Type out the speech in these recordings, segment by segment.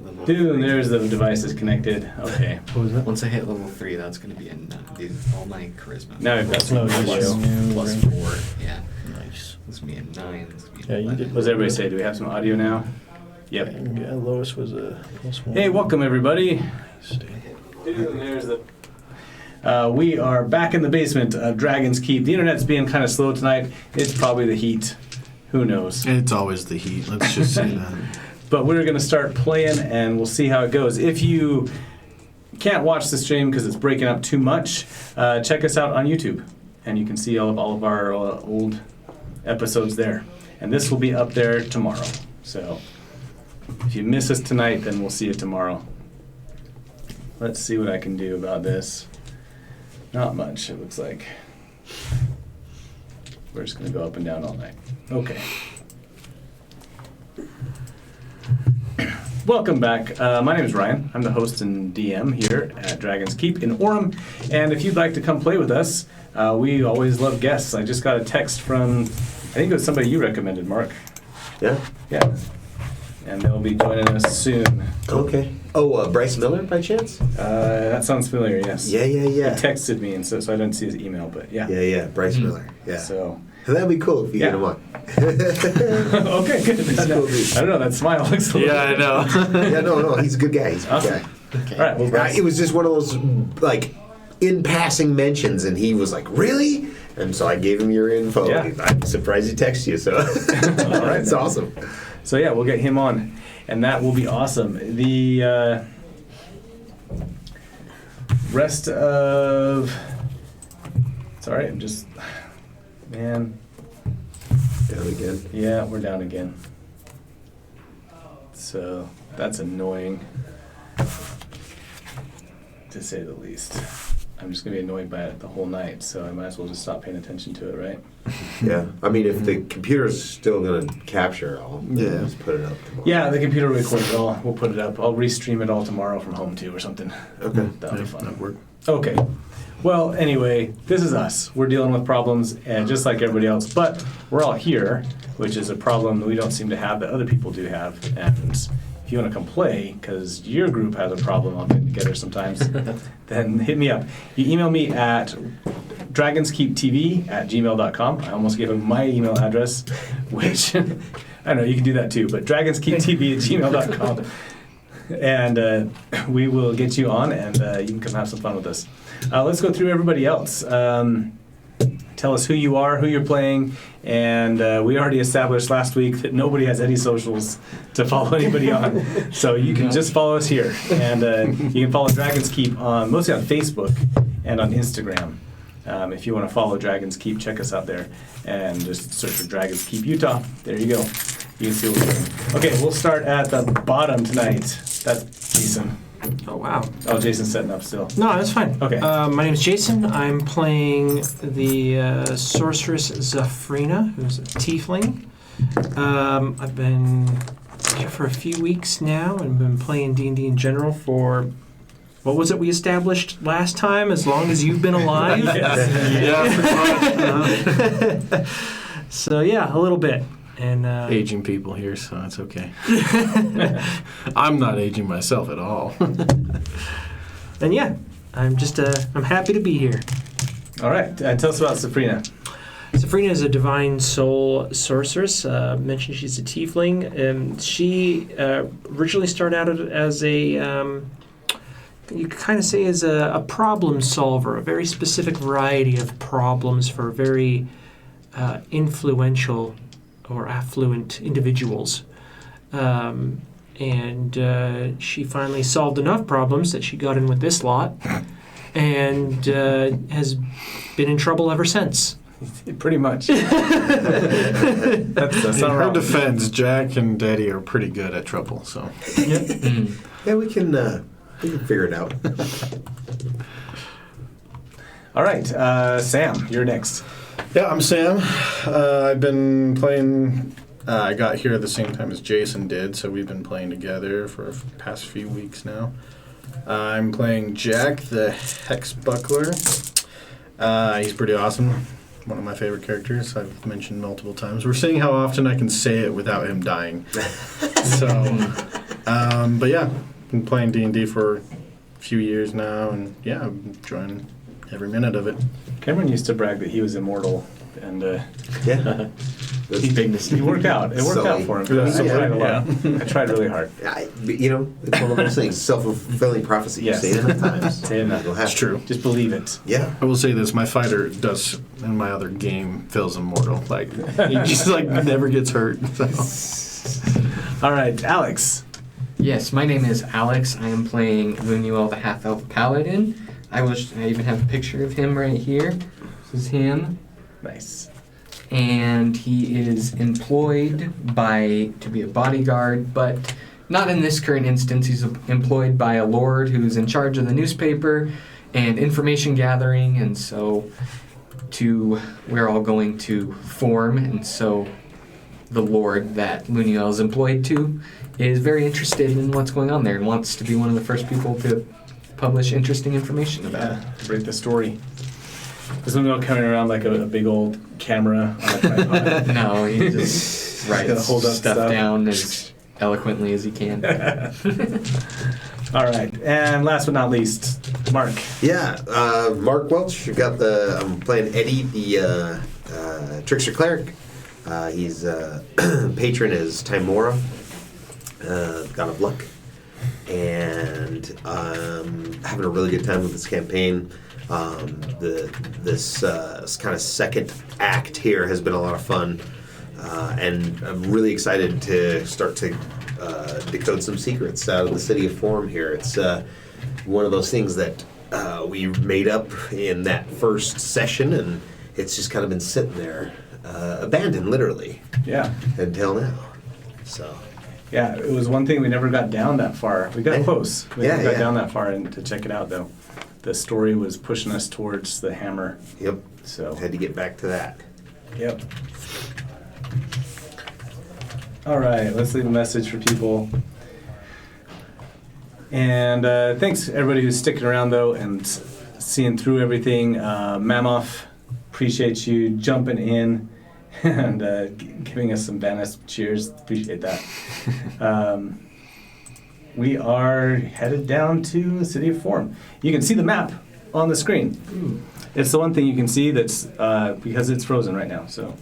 level Dude, 3. there's the devices connected. Okay. What was that? Once I hit level 3, that's going to be a none, dude. All my charisma. Now we've got some plus 4. Yeah. Nice. This is me a 9. This is me Yeah, an you 11. did. What does everybody say? Do we have some audio now? Yep. Yeah, Lois was a +1. Hey, welcome everybody. Nice, dude. Dude, there's the... we are back in the basement of Dragon's Keep. The internet's being kind of slow tonight. It's probably the heat. Who knows? It's always the heat. Let's just say that. But we're going to start playing, and we'll see how it goes. If you can't watch the stream because it's breaking up too much, check us out on YouTube, and you can see all of our old episodes there. And this will be up there tomorrow. So if you miss us tonight, then we'll see you tomorrow. Let's see what I can do about this. Not much, it looks like. We're just going to go up and down all night. Okay. Welcome back. My name is Ryan. I'm the host and DM here at Dragon's Keep in Orem. And if you'd like to come play with us, we always love guests. I just got a text from, I think it was somebody you recommended, Mark. Yeah? Yeah. And they'll be joining us soon. Okay. Oh, Bryce Miller, by chance? That sounds familiar, yes. Yeah. He texted me, and so I didn't see his email, but yeah. Yeah, Bryce Miller. Yeah. So. That'd be cool if you get him on. Okay, good. He's a cool dude. I don't know, that smile looks a little... Yeah, I know. Yeah, no, he's a good guy. He's a good Awesome. guy. Okay. All right, well, Bryce. It was just one of those, like, in passing mentions, and he was like, really? And so I gave him your info. Yeah. I'm surprised he texted you, so. All right, it's awesome. So yeah, we'll get him on, and that will be awesome. The rest of... Sorry, I'm just... Man. Down again. Yeah, we're down again. So, that's annoying, to say the least. I'm just going to be annoyed by it the whole night, so I might as well just stop paying attention to it, right? Yeah. I mean, if the computer's still going to capture, I'll just put it up tomorrow. Yeah, the computer will record it all. We'll put it up. I'll restream it all tomorrow from home, too, or something. Okay. That'll be fun. That'd work. Okay. Well, anyway, this is us. We're dealing with problems, and just like everybody else, but we're all here, which is a problem that we don't seem to have that other people do have. And if you want to come play, because your group has a problem on getting together sometimes, then hit me up. You email me at dragonskeeptv@gmail.com. I almost gave him my email address, which, I don't know, you can do that too, but dragonskeeptv@gmail.com. And we will get you on, and you can come have some fun with us. Let's go through everybody else. Tell us who you are, who you're playing, and we already established last week that nobody has any socials to follow anybody on. So you can just follow us here. And you can follow Dragon's Keep mostly on Facebook and on Instagram. If you want to follow Dragon's Keep, check us out there and just search for Dragon's Keep Utah. There you go. You can see what we're doing. Okay, we'll start at the bottom tonight. That's Jason. Oh, wow. Oh, Jason's setting up still. No, that's fine. Okay. My name is Jason. I'm playing the sorceress Zafrina, who's a tiefling. I've been here for a few weeks now and been playing D&D in general for... What was it we established last time? As long as you've been alive? Yeah. So, yeah, a little bit. And Aging people here, so that's okay. I'm not aging myself at all. and yeah, I'm just I'm happy to be here. All right. Tell us about Sabrina. Zafrina is a divine soul sorceress. Mentioned she's a tiefling. She originally started out as a, you could kind of say as a problem solver, a very specific variety of problems for very influential or affluent individuals. And she finally solved enough problems that she got in with this lot and has been in trouble ever since. Pretty much. That's In not her wrong. defense, Jack and Daddy are pretty good at trouble, so. Yeah, we can figure it out. All right, Sam, you're next. Yeah, I'm Sam. I've been playing... I got here at the same time as Jason did, so we've been playing together for the past few weeks now. I'm playing Jack, the Hex Buckler. He's pretty awesome. One of my favorite characters I've mentioned multiple times. We're seeing how often I can say it without him dying. So But yeah, been playing D&D for a few years now, and yeah, I'm enjoying every minute of it. Cameron used to brag that he was immortal, and Yeah. he worked out. It worked out Sully. for him. Yeah. I tried a lot. Yeah. I tried really hard. It's one of those things, self-fulfilling prophecy. Yes. You say it enough times. Say it enough. It'll happen. It's true. Just believe it. Yeah. I will say this: my fighter does in my other game feels immortal. Like he just like never gets hurt. So. All right, Alex. Yes, my name is Alex. I am playing Lunuel the Half-Elf Paladin. I even have a picture of him right here. This is him. Nice. And he is employed to be a bodyguard, but not in this current instance. He's employed by a lord who's in charge of the newspaper and information gathering, and so we're all going to form, and so the lord that Lunuel is employed to is very interested in what's going on there and wants to be one of the first people to publish interesting information about it. To break the story. Is Lunuel coming around like a big old camera on a tripod? No, he just Gotta writes hold up stuff stuff. down as eloquently as he can. All right, and last but not least, Mark. Yeah, Mark Welch. I'm playing Eddie, the trickster cleric. He's patron is Timora, god of luck, and having a really good time with this campaign. This kind of second act here has been a lot of fun, and I'm really excited to start to decode some secrets out of the City of Form here. It's one of those things that we made up in that first session, and it's just kind of been sitting there, abandoned literally, Yeah. until now. So. Yeah, it was one thing we never got down that far. We got close. We never got Yeah. down that far and to check it out, though. The story was pushing us towards the hammer. Yep. So. Had to get back to that. Yep. All right, let's leave a message for people. And thanks everybody who's sticking around though and seeing through everything. Mammoth, appreciate you jumping in and giving us some Venice cheers. Appreciate that. We are headed down to the City of Form. You can see the map on the screen. It's the one thing you can see that's because it's frozen right now. So,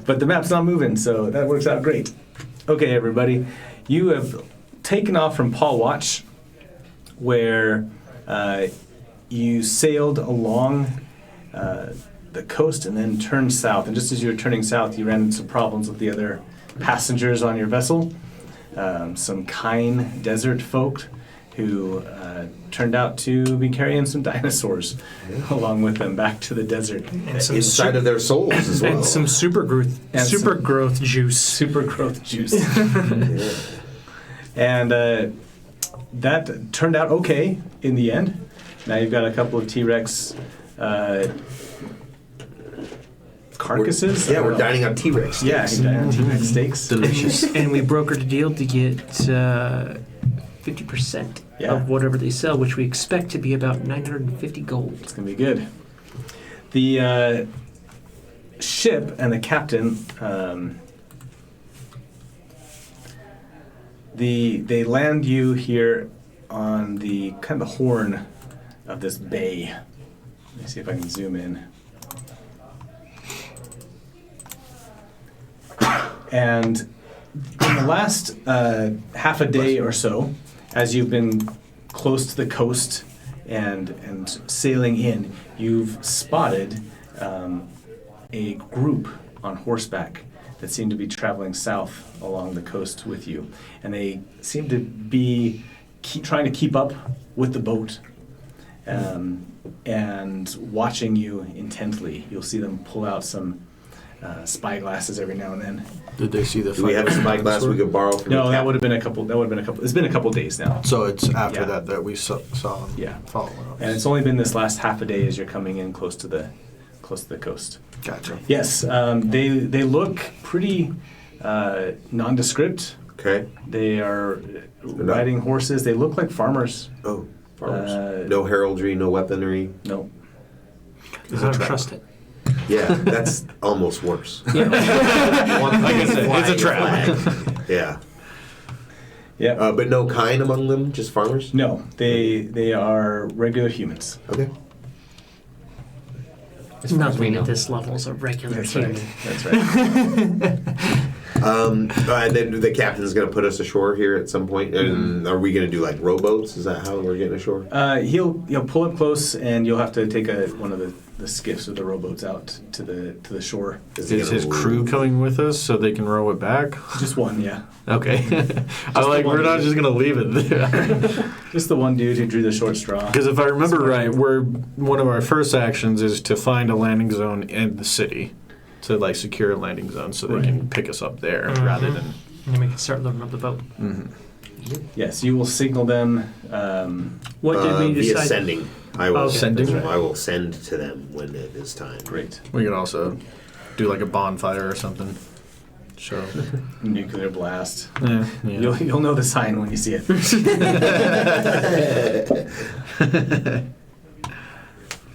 but the map's not moving, so that works out great. Okay, everybody, you have taken off from Paul Watch, where you sailed along the coast and then turned south. And just as you were turning south, you ran into some problems with the other passengers on your vessel. Some Kine desert folk who turned out to be carrying some dinosaurs along with them back to the desert. And some Inside of their souls as well. and some super growth juice. Super growth juice. Yeah. And that turned out okay in the end. Now you've got a couple of T-Rex carcasses. We're dining on T-Rex steaks. Yeah, you're dining on T-Rex steaks. Delicious. And we brokered a deal to get 50% Yeah. of whatever they sell, which we expect to be about 950 gold. It's going to be good. The ship and the captain, they land you here on the kind of the horn of this bay. Let me see if I can zoom in. And in the last half a day or so, as you've been close to the coast and sailing in, you've spotted a group on horseback that seem to be traveling south along the coast with you. And they seem to be trying to keep up with the boat and watching you intently. You'll see them pull out some spy glasses every now and then. Did they see the Do we have a spyglass we could borrow from No, the that would have been a couple. It's been a couple days now. So it's after Yeah. that we saw them Yeah. following us. And it's only been this last half a day as you're coming in close to the coast. Gotcha. Yes, they look pretty nondescript. Okay. They are riding horses. They look like farmers. Oh, farmers. Uh, No heraldry, no weaponry. No. I don't trust it. Yeah, that's almost worse. Like I said, it's a trap. Yeah. Yeah. But no kind among them, just farmers? No, they are regular humans. Okay. As far as we Nothing know. at this level is a regular That's human. right. That's right. And then the captain's going to put us ashore here at some point. And are we going to do like rowboats? Is that how we're getting ashore? He'll pull up close, and you'll have to take one of the skiffs or the rowboats out to the shore. Is he Is gonna his crew coming with us so they can row it back? Just one, yeah. Okay. I'm like, we're not just gonna leave it there. Just the one dude who drew the short straw. Because if I remember right, one of our first actions is to find a landing zone in the city, to like secure a landing zone so they can pick us up there rather than. And then we can start loading up the boat. Yes, you will signal them. What did we via decide? sending. I will Okay. Sending? That's right. I will send to them when it is time. Great. We could also do like a bonfire or something. Sure. Nuclear blast. Yeah. You'll know the sign when you see it.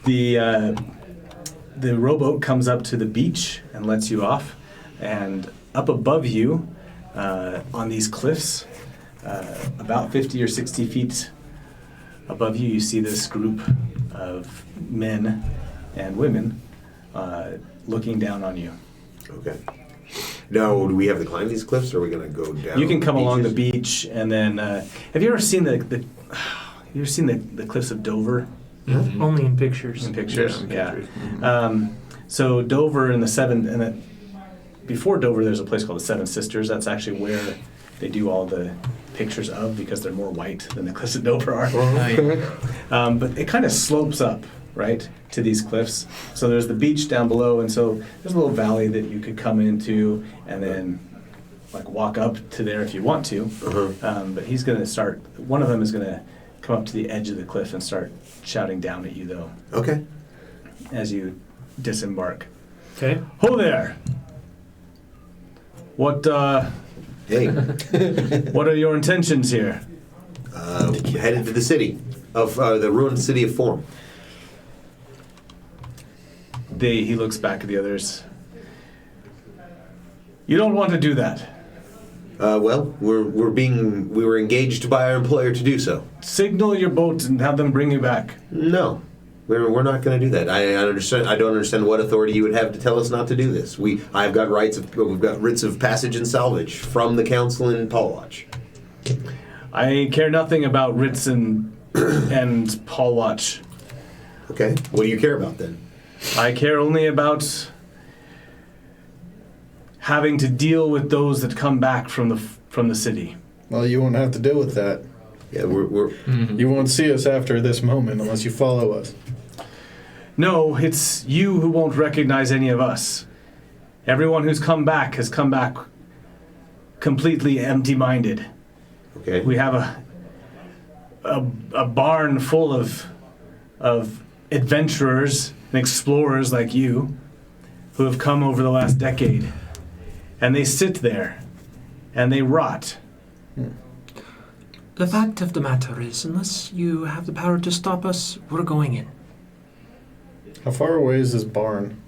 The rowboat comes up to the beach and lets you off, and up above you, on these cliffs, about 50 or 60 feet above you, you see this group of men and women looking down on you. Okay. Now, do we have to climb these cliffs, or are we going to go down? You can come along the beaches? beach, and then have you ever seen the cliffs of Dover Only in pictures. in pictures? Yeah, in Yeah. So Dover and the Seven, and then before Dover, there's a place called the Seven Sisters. That's actually where they do all the pictures of, because they're more white than the cliffs of Dover are. But it kind of slopes up, right, to these cliffs. So there's the beach down below, and so there's a little valley that you could come into and then like walk up to there if you want to. But he's going to start, one of them is going to come up to the edge of the cliff and start shouting down at you, though, Okay. as you disembark. Okay. Ho there! What Hey, what are your intentions here? headed to the city of the ruined city of Form. He looks back at the others. You don't want to do that. Well, we were engaged by our employer to do so. Signal your boat and have them bring you back. No, we're not going to do that. I understand. I don't understand what authority you would have to tell us not to do this. We've got writs of passage and salvage from the council in Paul Watch. I care nothing about Ritz and Paul Watch. Okay, what do you care about then? I care only about having to deal with those that come back from the city. Well, you won't have to deal with that. Yeah, we're You won't see us after this moment unless you follow us. No, it's you who won't recognize any of us. Everyone who's come back has come back completely empty-minded. okay. We have a barn full of adventurers and explorers like you who have come over the last decade, and they sit there and they rot. The fact of the matter is, unless you have the power to stop us, we're going in. How far away is this barn?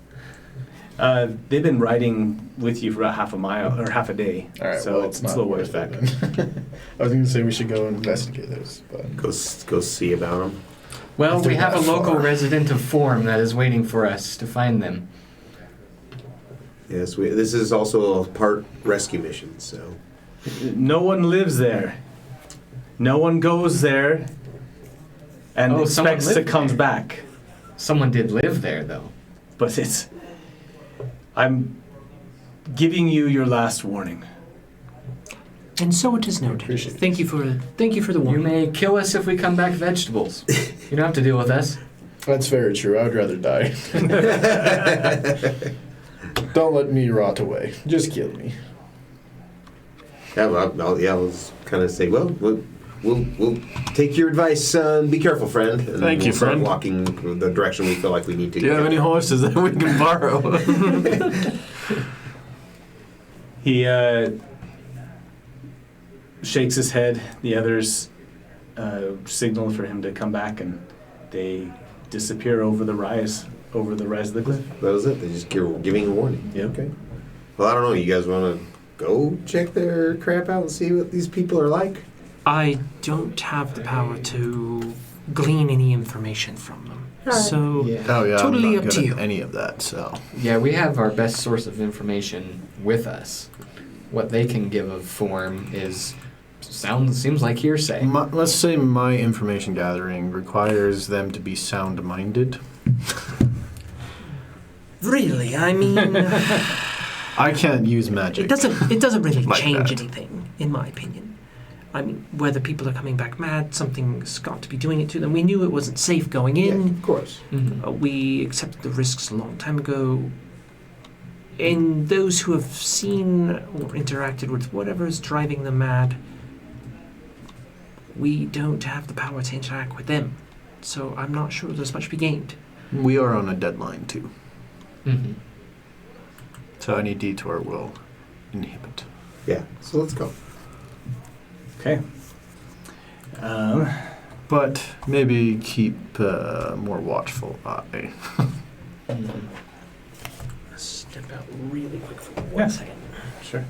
They've been riding with you for about half a mile or half a day, All right, so well, it's a little ways back. then. I was going to say we should go investigate this, but Go see about them. Well, If they're we have a that local far. resident of Form that is waiting for us to find them. Yes, this is also a part rescue mission, so. No one lives there. No one goes there and Oh, someone expects to lived come there. back. Someone did live there, though. But I'm giving you your last warning. And so it is noted. Appreciate it. Thank you for the You warning. may kill us if we come back vegetables. You don't have to deal with us. that's very true. I would rather die. Don't let me rot away. Just kill me. Yeah, I was kind of say, well, we'll take your advice. Be careful, friend. And Thank you, we'll start friend. walking the direction we feel like we need to. Do you have any horses that we can borrow? He shakes his head. The others signal for him to come back, and they disappear over the rise of the cliff. That was it. They just giving a warning. Yep. Okay. Well, I don't know. You guys want to go check their crap out and see what these people are like? I don't have the power to glean any information from them. So, Yeah. Oh yeah, Totally I'm up not to good you. at any of that. So Yeah, we have our best source of information with us. What they can give of form seems like hearsay. let's say my information gathering requires them to be sound-minded. really, I mean, I can't use magic. it doesn't really Like change that. anything, in my opinion. I mean, whether people are coming back mad, something's got to be doing it to them. We knew it wasn't safe going in. of course. Mhm. We accepted the risks a long time ago. And those who have seen or interacted with whatever is driving them mad, we don't have the power to interact with them. So I'm not sure there's much to be gained. We are on a deadline too, Mhm. so any detour will inhibit. Yeah. So let's go. Okay. But maybe keep a more watchful eye. Mhm. Step out really quick for Yeah. 1 second. Sure.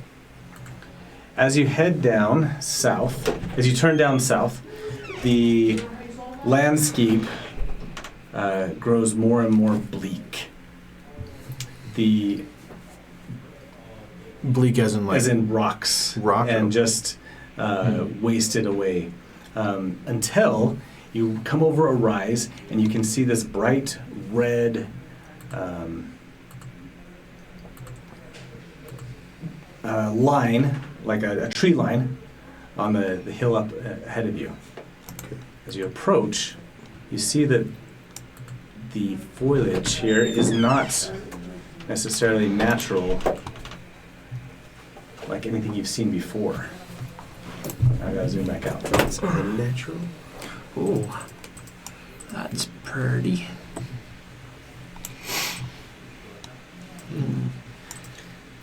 As you head down south, as you turn down south, the landscape grows more and more bleak. The Bleak as in like as in rocks, rock and just wasted away, until you come over a rise and you can see this bright red line, like a tree line, on the hill up ahead of you. As you approach, you see that the foliage here is not necessarily natural, like anything you've seen before. I gotta zoom back out. It's unnatural. Ooh, that's pretty.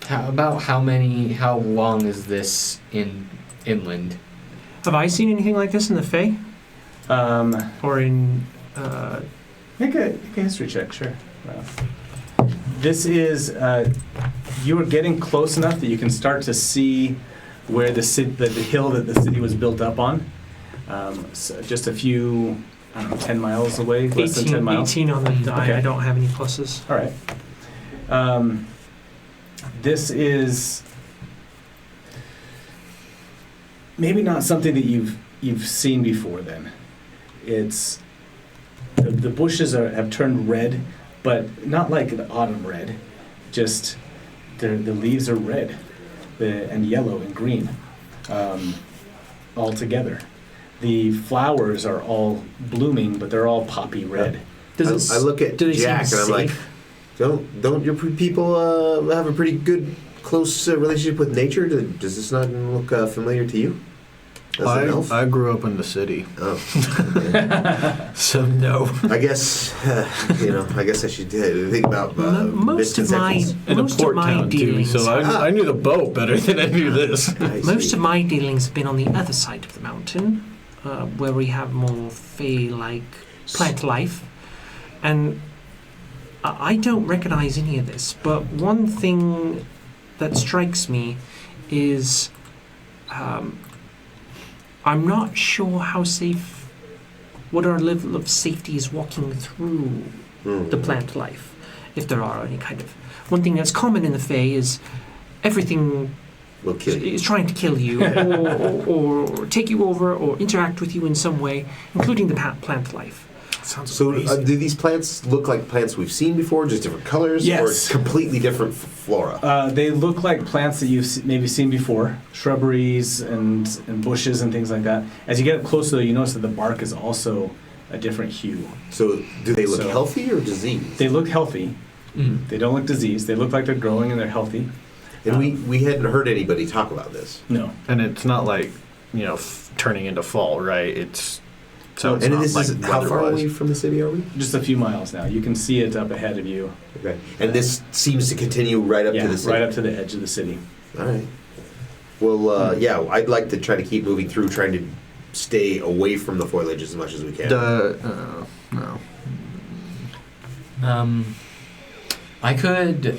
How long is this inland? Have I seen anything like this in the Fae? Or in... Make a history check, sure. This is, you are getting close enough that you can start to see where the hill that the city was built up on. So just a few, I don't know, 10 miles away, less than 10 miles. 18 on the die. Okay. I don't have any pluses. All right. This is maybe not something that you've seen before. Then it's the bushes have turned red, but not like the autumn red. Just the leaves are red, and yellow and green, all together. The flowers are all blooming, but they're all poppy red. I look at do they seem Jack and I'm like, safe? don't your people have a pretty good, close relationship with nature? Does this not look familiar to you? As an elf? I grew up in the city, Oh, okay. so no. I guess I guess I should think about Most of my misconceptions. In a most port of my town too, dealings, so I knew the boat better than I knew this. I most see. of my dealings have been on the other side of the mountain, where we have more Fae-like plant life, and I don't recognize any of this. But one thing that strikes me is I'm not sure how safe, what our level of safety is walking through the plant life, if there are any kind of. One thing that's common in the Fae is everything Will kill you. is trying to kill you or take you over or interact with you in some way, including the plant life. Sounds So do these plants look like plants we've seen before, just different colors, Yes. or completely different flora? They look like plants that you've maybe seen before, shrubberies and bushes and things like that. As you get up closer, you notice that the bark is also a different hue. So do they look So- healthy or diseased? They look healthy. They don't look diseased. They look like they're growing and they're healthy. And we hadn't heard anybody talk about this. No. And it's not like turning into fall, right? It's so it's And not this like is how far weather-wise. away from the city are we? Just a few miles now. You can see it up ahead of you. Okay. And this seems to continue right up Yeah, to the city. right up to the edge of the city. All right. Well, yeah, I'd like to try to keep moving through, trying to stay away from the foliage as much as we can. No. I could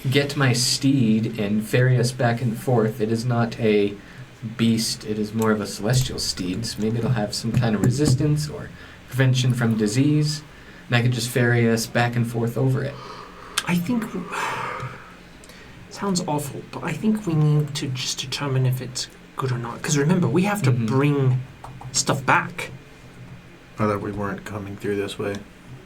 get my steed and ferry us back and forth. It is not a beast, it is more of a celestial steed, so maybe it'll have some kind of resistance or prevention from disease, and I could just ferry us back and forth over it. I think... Sounds awful, but I think we need to just determine if it's good or not. Because remember, we have to Mhm. bring stuff back. I thought we weren't coming through this way.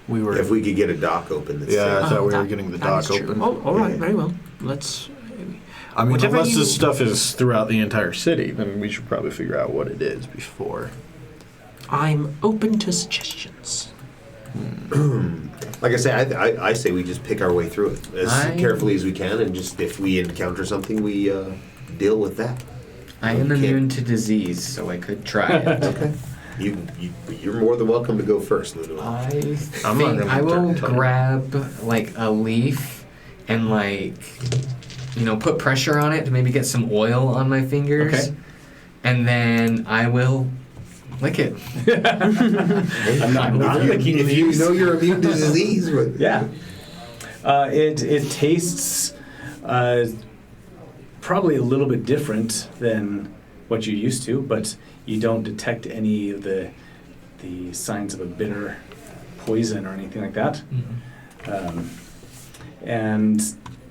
We were. If we could get a dock open, that's Yeah, I thought we were that- getting the that dock is true. open. Oh, all right, Yeah. very well. Let's... I mean, Whatever unless you- this stuff is throughout the entire city, then we should probably figure out what it is before. I'm open to suggestions. Like I say, I say we just pick our way through it as I- carefully as we can, and just if we encounter something, we deal with that. I am Okay. immune to disease, so I could try it. Okay. You're more than welcome to go first, Lulu. I I'm not think gonna I will tell you. grab like a leaf and like, you know, put pressure on it to maybe get some oil on my fingers. Okay. And then I will lick it. I'm not licking if you leaves. know you're immune to disease, but Yeah. It tastes probably a little bit different than what you're used to, but you don't detect any of the signs of a bitter poison or anything like that. And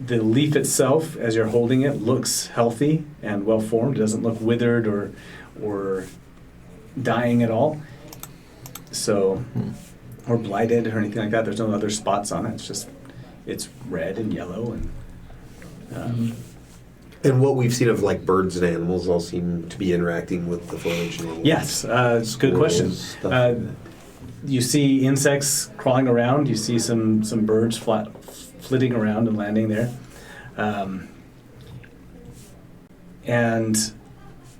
the leaf itself, as you're holding it, looks healthy and well formed. It doesn't look withered or dying at all. So, or blighted or anything like that. There's no other spots on it. It's red and yellow and. and what we've seen of like birds and animals all seem to be interacting with the foliage. And Yes, it's a good question. Stuff. You see insects crawling around. You see some birds flitting around and landing there. And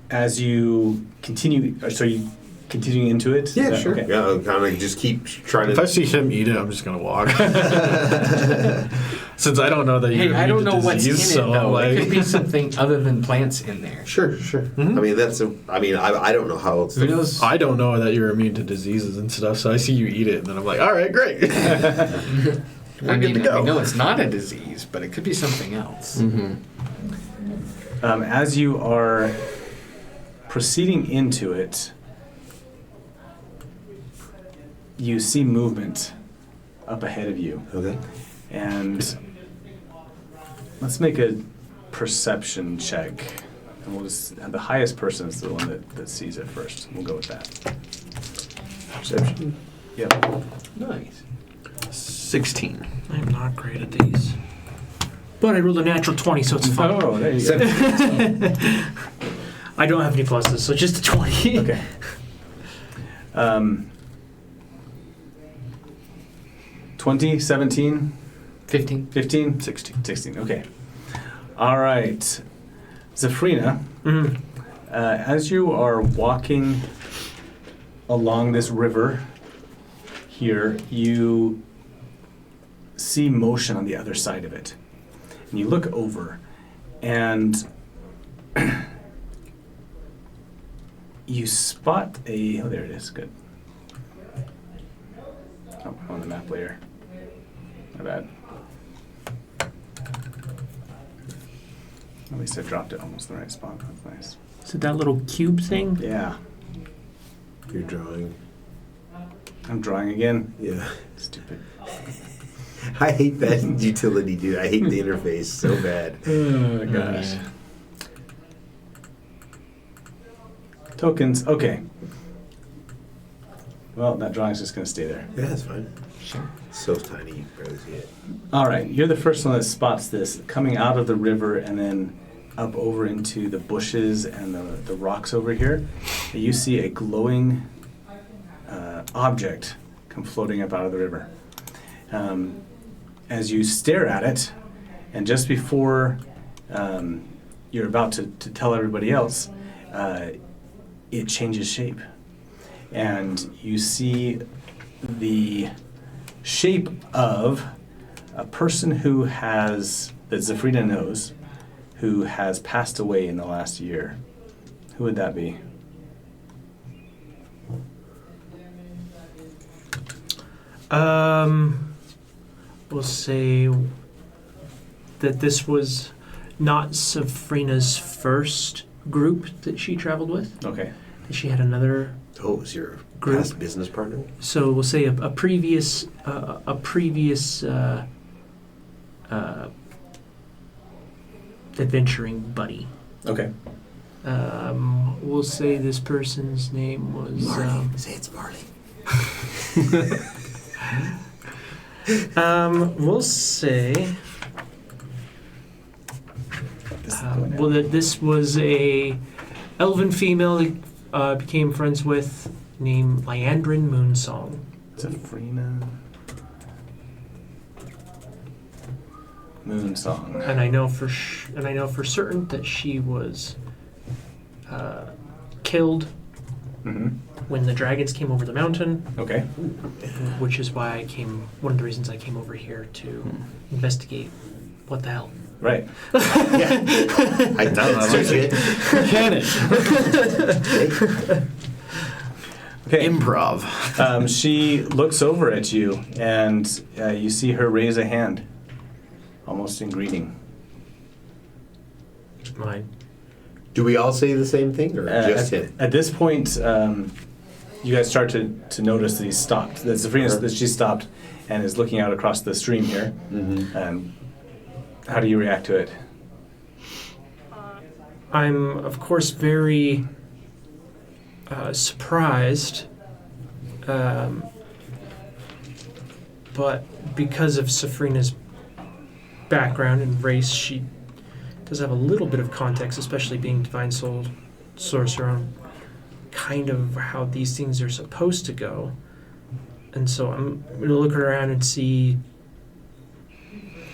as you continue, so you continuing into it? Yeah, Is that- sure. okay. Yeah, I'll kind of just keep trying If I to. see him eat it, I'm just gonna walk. Since I don't know that Hey, you're I don't immune know to what's in disease, it so though. like, It could be something other than plants in there. Sure. I mean, I don't know how else. Who knows? I don't know that you're immune to diseases and stuff, so I see you eat it, and then I'm like, all right, great. I good mean, to go. I know it's not a disease, but it could be something else. As you are proceeding into it, you see movement up ahead of you. Okay. And let's make a perception check. And we'll just, the highest person is the one that sees it first. We'll go with that. Perception. Yep. Nice. 16. I'm not great at these. But I rolled a natural 20, so it's fine. Oh, there you go. I don't have any pluses, so just a 20. Okay. 20, 17, 15. 15? 16. 16, okay. All right. Zafrina, Mhm. as you are walking along this river here, you see motion on the other side of it. And you look over, and you spot oh, there it is, good. Oh, I'm on the map layer. My bad. At least I dropped it almost in the right spot. That's nice. Is it that little cube thing? Yeah, You're drawing. I'm drawing again. Yeah. Stupid. I hate that utility, dude. I hate the interface so bad. Oh my gosh. Tokens. Okay. Well, that drawing's just gonna stay there. Yeah, that's fine. Sure. So tiny, you can barely see it. All right, you're the first one that spots this coming out of the river and then up over into the bushes and the rocks over here. You see a glowing object come floating up out of the river. As you stare at it, and just before you're about to tell everybody else, it changes shape. And you see the shape of a person that Zafrina knows, who has passed away in the last year. Who would that be? We'll say that this was not Safrina's first group that she traveled with. Okay. And she had another, Oh, it was your Group. past business partner? so we'll say a previous adventuring buddy. Okay. We'll say this person's name was. Say it's Marley. We'll say. Well, that this was a elven female that became friends with, named Lyandrin Moonsong. Zafrina. Moonsong. And I know for certain that she was killed Mm-hmm. when the dragons came over the mountain, Okay. which is why I came. One of the reasons I came over here to investigate what the hell. Right. Yeah. I don't know. Canon. Okay. Improv. She looks over at you, and you see her raise a hand, almost in greeting. Mine. Do we all say the same thing, or just him? At this point, you guys start to notice that he's stopped. That she stopped and is looking out across the stream here. Mm-hmm. How do you react to it? I'm, of course, very surprised, but because of Safrina's background and race, she does have a little bit of context, especially being Divine Soul Sorcerer, on kind of how these things are supposed to go. And so I'm going to look around and see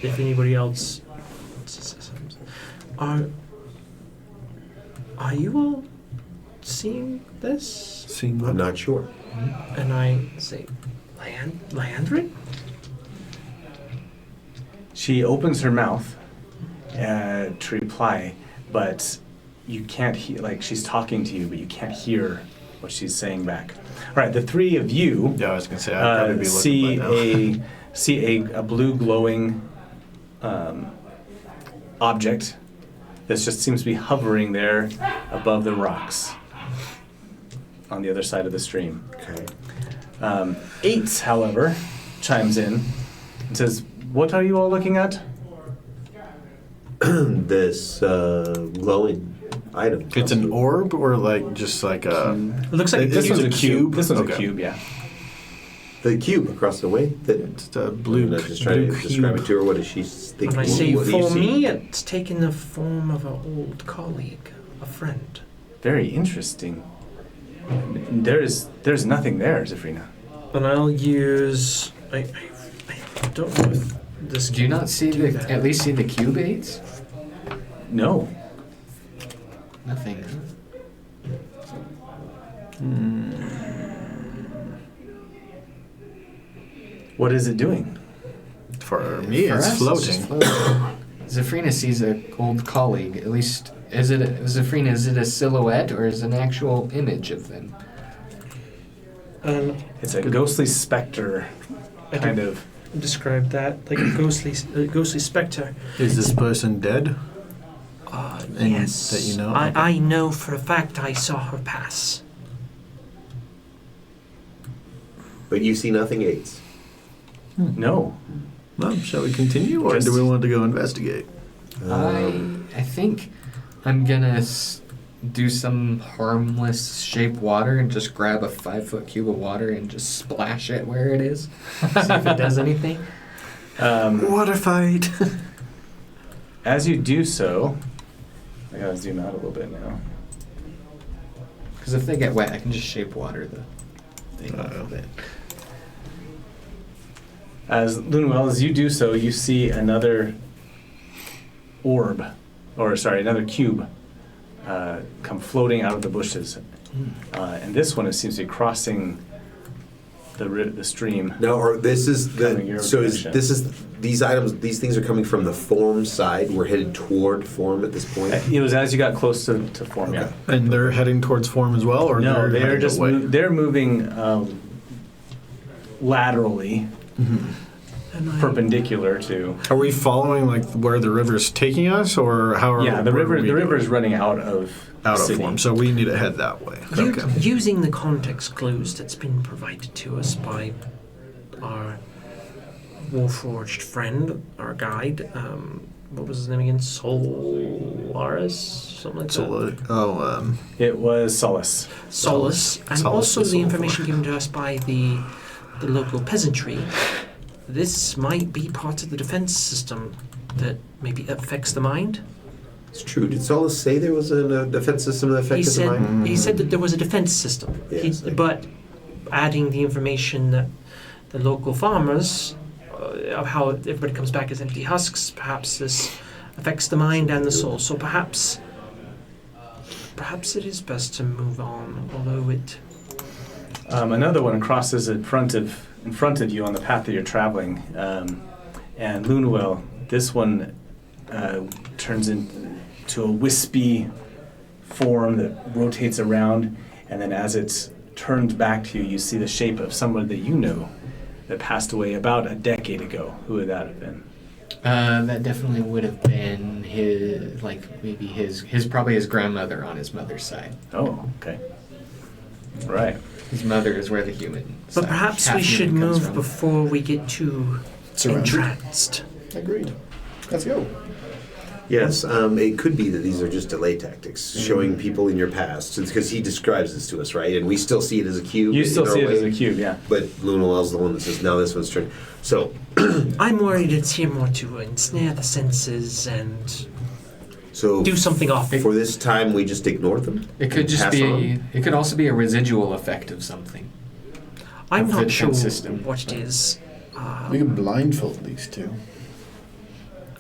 if anybody else... Are you all seeing this? Seeing I'm not sure. And I say, Lyandrin? She opens her mouth to reply, but you can't hear, like she's talking to you, but you can't hear what she's saying back. All right, the three of you Yeah, I was gonna say I'd probably be looking by now. see a blue glowing object that just seems to be hovering there above the rocks on the other side of the stream. Okay. Eights, however, chimes in and says, "What are you all looking at?" This glowing item. It's an orb or like just like a. It looks like This one's a cube. This one's a Okay. cube, yeah. The cube across the way. That It's a blue. I'm just trying to blue describe cube. it to her. What is she thinking? And I say, What do you for see? me, it's taken the form of an old colleague, a friend. Very interesting. There's nothing there, Zafrina. And I'll use... I don't know if this... Do you not see do the that. at least see the cubates? No. Nothing. What is it doing? For me, For it's us, just floating. floating. Zafrina sees an old colleague. At least, Zafrina? Is it a silhouette or is it an actual image of them? It's a ghostly specter, I kind can of. describe that like a ghostly specter. Is this person dead? And Yes. that you know? I know for a fact I saw her pass. But you see nothing, Eights. No. Well, shall we continue, or Just- do we want to go investigate? I think I'm gonna do some harmless shape water and just grab a 5-foot cube of water and just splash it where it is. See if it does anything. Water fight. As you do so, I gotta zoom out a little bit now. Because if they get wet, I can just shape water the thing off of it. As Lunwell, as you do so, you see another orb, another cube, come floating out of the bushes, and this one seems to be crossing the stream. No, or this is Coming your the so is direction. this is these items. These things are coming from the form side. We're headed toward form at this point. It was as you got close to form, yeah. And they're heading towards form as well, or No, they're heading just away? they're moving laterally. perpendicular to. Are we following like where the river's taking us, or how are Yeah, the where are river. we The river going? is running out of Out the of city. form, so we need to head that way. Okay. Using the context clues that's been provided to us by our Warforged friend, our guide, what was his name again? Solaris? Something like that? It was Solace. Solace. And Solace also is the all information for. given to us by the local peasantry. This might be part of the defense system that maybe affects the mind. It's true. Did Solus say there was a defense system that affected the mind? He said that there was a defense system. Yes, But adding the information that the local farmers, of how everybody comes back as empty husks, perhaps this affects the mind and the soul. So perhaps it is best to move on, although it... Another one crosses in front of you on the path that you're traveling. And Lunawell, this one turns into a wispy form that rotates around, and then as it's turned back to you, you see the shape of someone that you know that passed away about a decade ago. Who would that have been? That definitely would have been probably his grandmother on his mother's side. Oh, okay. Right. His mother is where the human But side, perhaps half we should human comes move from. before we get too Surrounded. entranced. Agreed. Let's go. Yes, it could be that these are just delay tactics, showing people in your past. Because he describes this to us, right? And we still see it as a cube. You still in our see it as way. a cube, yeah. But Lunawell's the one that says, now this one's turned. So, I'm worried it's here more to ensnare the senses and so do something awful. for this time, we just ignore them? It could and just pass be. on? It could also be a residual effect of something. I'm of the not sure defense system. what it is. We can blindfold these two.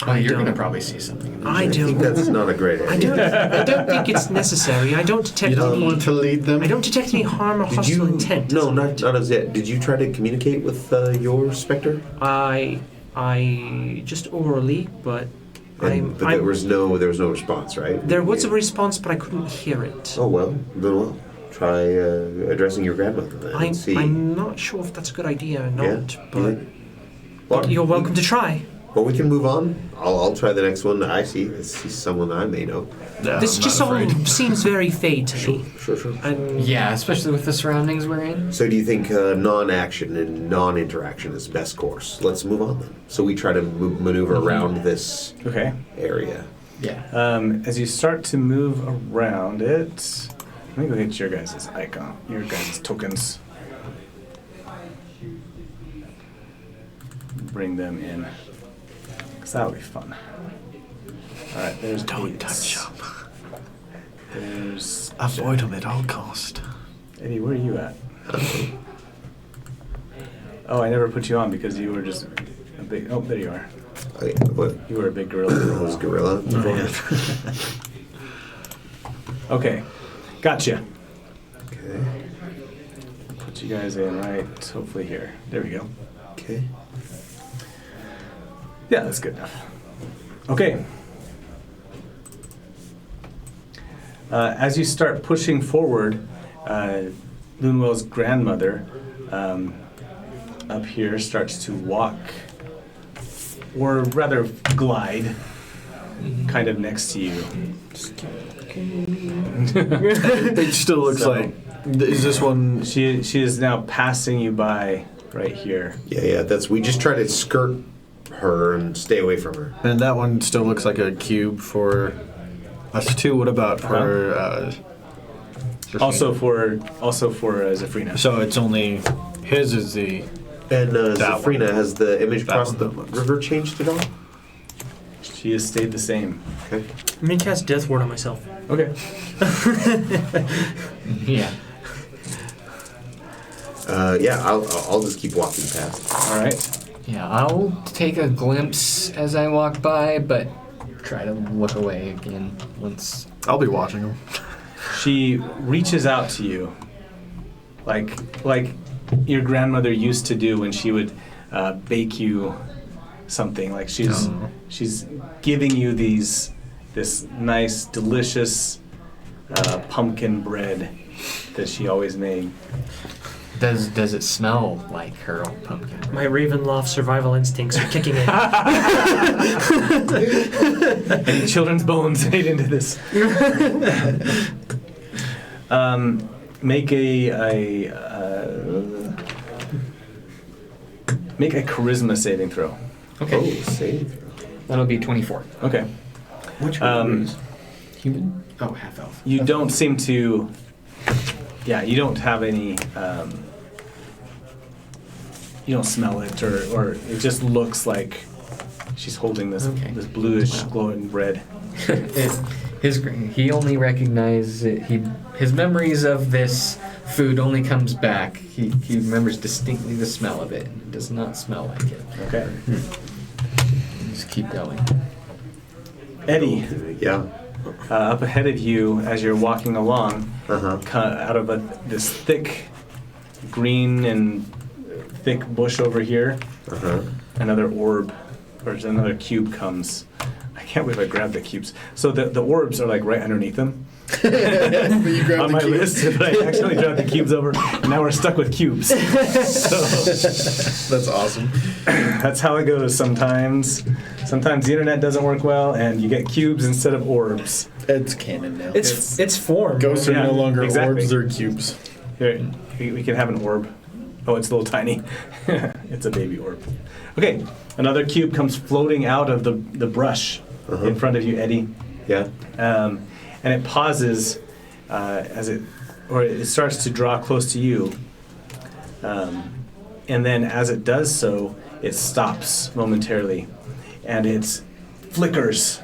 Oh, you're don't- gonna probably see something. I I think don't. that's not a great idea. I don't think it's necessary. I don't detect You don't any. want to lead them? I don't detect any harm or Did hostile you? intent. No, not as yet. Did you try to communicate with your specter? I just orally, but But there was no response, right? there was a response, but I couldn't hear it. Oh well. Try addressing your grandmother then. and see. I'm not sure if that's a good idea or not, Yeah? but Well, you're welcome to try. Well, we can move on. I'll try the next one that I see. It's someone I may know. Yeah, This I'm just not all afraid. seems very fade to me. Sure. And Yeah, especially with the surroundings we're in. So do you think non-action and non-interaction is best course? Let's move on then. So we try to maneuver around this Okay. area. Yeah. As you start to move around it, let me go get your guys' icon, your guys' tokens. Bring them in, because that'll be fun. All right, there's Don't eight. touch them. There's Avoid them at all cost. Eddie, where are you at? Oh, I never put you on because you were just a big. Oh, there you are. Okay, what? You were a big gorilla. Was gorilla? Okay, gotcha. Okay. Put you guys in right, hopefully here. There we go. Okay. Yeah, that's good enough. Okay. As you start pushing forward, Lunwell's grandmother up here starts to walk, or rather glide, kind of next to you. It still looks So- like. Is this one? She is now passing you by right here. Yeah. We just try to skirt her and stay away from her. And that one still looks like a cube for us too. What about for? Also for Zafrina. So it's only his is the. And That Zafrina, one. has the image That across one the looks- river changed at all? She has stayed the same. Okay. I'm gonna cast Death Ward on myself. Okay. Yeah. I'll just keep walking past. All right. Yeah, I'll take a glimpse as I walk by, but try to look away again once. I'll be watching him. She reaches out to you, like your grandmother used to do when she would bake you something. Like she's giving you this nice, delicious pumpkin bread that she always made. Does it smell like her old pumpkin? My Ravenloft survival instincts are kicking in. Any children's bones ate into this. Make a charisma saving throw. Okay. Oh, save. That'll be 24. Okay. Which Human? Oh, half elf. You don't seem to. Yeah, you don't have any. You don't smell it, or it just looks like she's holding this Okay. this bluish Wow. glowing red. He only recognizes it. His memories of this food only comes back. He remembers distinctly the smell of it. It does not smell like it. Okay. Just keep going. Eddie, Yeah. up ahead of you as you're walking along, Uh-huh. out of this thick green and thick bush over here, Uh-huh. another orb, or another cube comes. I can't believe I grabbed the cubes. So the orbs are like right underneath them You grabbed on the my cube. list, but I actually grabbed the cubes over, and now we're stuck with cubes. So That's awesome. that's how it goes sometimes. Sometimes the internet doesn't work well, and you get cubes instead of orbs. It's canon now. It's form. Ghosts are Yeah, no longer exactly. orbs, they're cubes. Here, we can have an orb. Oh, it's a little tiny. It's a baby orb. Okay, another cube comes floating out of the brush in front of you, Eddie. Yeah. And it pauses it starts to draw close to you. And then as it does so, it stops momentarily. And it flickers.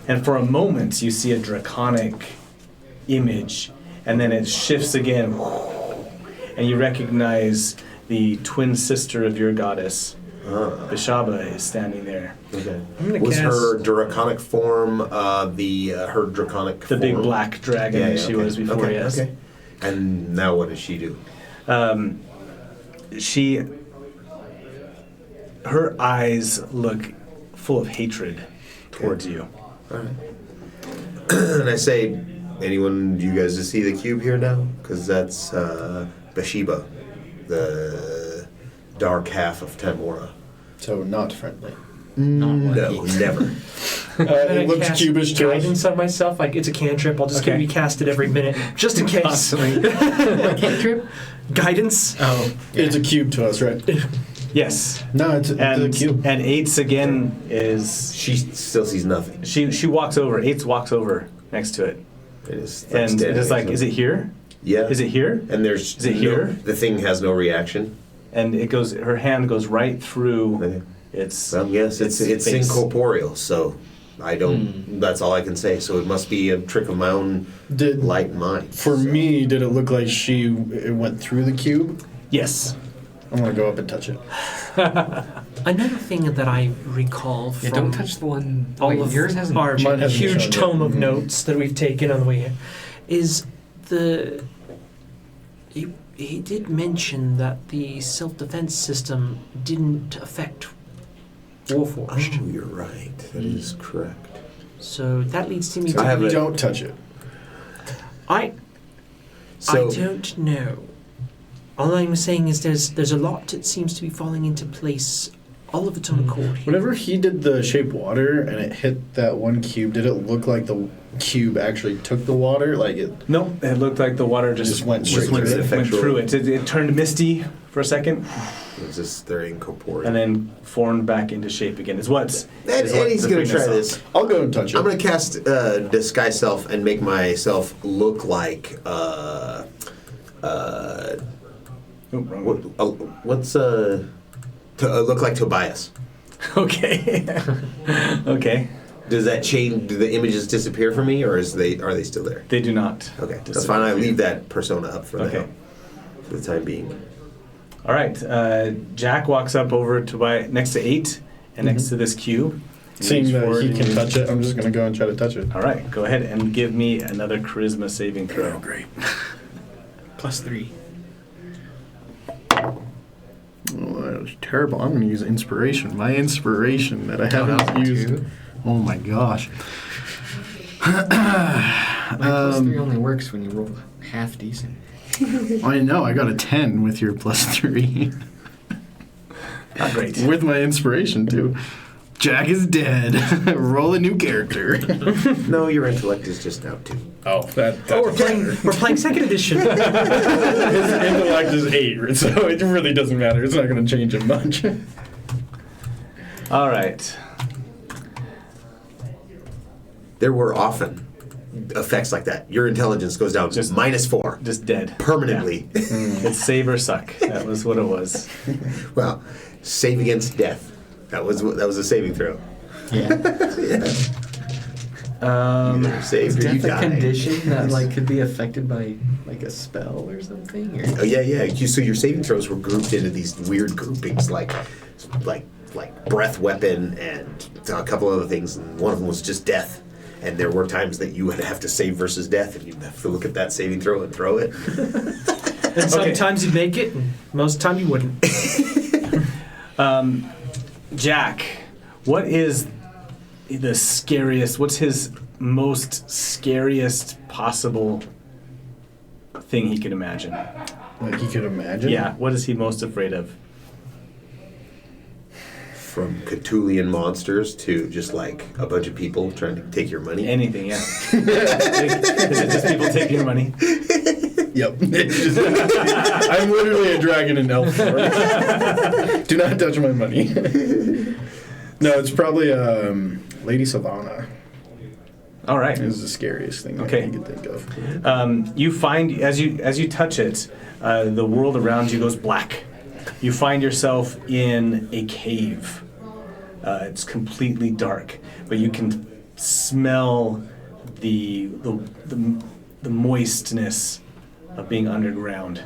And for a moment, you see a draconic image. And then it shifts again. And you recognize the twin sister of your goddess. Bishaba is standing there. Okay. I'm gonna Was cast- her draconic form her draconic The form? big black dragon Yeah, that yeah, she okay. was before, Okay, yes. okay. And now what does she do? Her eyes look full of hatred towards you. All right. And I say, anyone, do you guys just see the cube here now? Because that's Bathsheba, the dark half of Tamora. So not friendly. Not No, lucky. never. It looks cast cubish to us. guidance on myself. Like it's a cantrip. I'll just Okay. get recast it every minute, just in case. Cantrip? Guidance. Oh. It's a cube to us, right? Yes. No, it's a And cube. and Eights again is She still sees nothing. she walks over. Eights walks over next to it. It is And it is like, is it here? Yeah. Is it here? And there's Is it here? The thing has no reaction. And it goes. Her hand goes right through. Okay. It's Yes, it's face. incorporeal. So I don't. That's all I can say. So it must be a trick of my own Did light mind. for me, did it look like it went through the cube? Yes. I'm gonna go up and touch it. Another thing that I recall Yeah, from don't touch the one. all Wait, of yours hasn't. our Mine hasn't huge shown tome yet. of notes that we've taken on the way here is he did mention that the self-defense system didn't affect Warforged. Oh, you're right. That is correct. So that leads to me So I have to a- Don't touch it. I So don't know. All I'm saying is there's a lot that seems to be falling into place all of its own accord here. Whenever he did the shape water and it hit that one cube, did it look like the cube actually took the water? Like it? No, it looked like the water just went straight went through it. through it. It turned misty for a second, it's just they're incorporeal. and then formed back into shape again. Is what? Eddie's gonna try this. I'll go and touch it. I'm gonna cast disguise self and make myself look like Oh, wrong one. what's look like Tobias. Okay. Okay. Does that change? Do the images disappear for me, or are they still there? They do not. Okay, that's fine. I leave that persona up for Okay. now, for the time being. All right. Jack walks up over to next to 8 and next to this cube. Seeing that forward he and can you- touch it, I'm just gonna go and try to touch it. All right. Go ahead and give me another charisma saving throw. Great. +3. Oh, that was terrible. I'm gonna use inspiration. My inspiration that I that haven't was a used. 2. Oh my gosh. My +3 only works when you roll half decent. I know. I got a 10 with your +3. Not great. With my inspiration, too. Jack is dead. Roll a new character. No, your intellect is just now 2. Oh, We're playing second edition. His intellect is 8, so it really doesn't matter. It's not going to change it much. All right. There were often effects like that. Your intelligence goes down Just- -4 Just dead. permanently. It's save or suck. That was what it was. Well, save against death. That was a saving throw. Yeah. Either Is saved or you death a died. condition that like could be affected by like a spell or something? Or? Oh yeah. So your saving throws were grouped into these weird groupings, like breath weapon and a couple other things. And one of them was just death. And there were times that you would have to save versus death, and you'd have to look at that saving throw and throw it. And sometimes you'd make it, and most of the time you wouldn't. Jack, what is the scariest? What's his most scariest possible thing he could imagine? Like you could imagine? Yeah. What is he most afraid of? From Cthulhian monsters to just like a bunch of people trying to take your money. Anything, yeah. Is it just people taking your money? Yep. I'm literally a dragon in elf form. Do not touch my money. No, it's probably Lady Savannah All right. is the scariest thing Okay. I can think of. You find as you touch it, the world around you goes black. You find yourself in a cave. It's completely dark, but you can smell the moistness of being underground,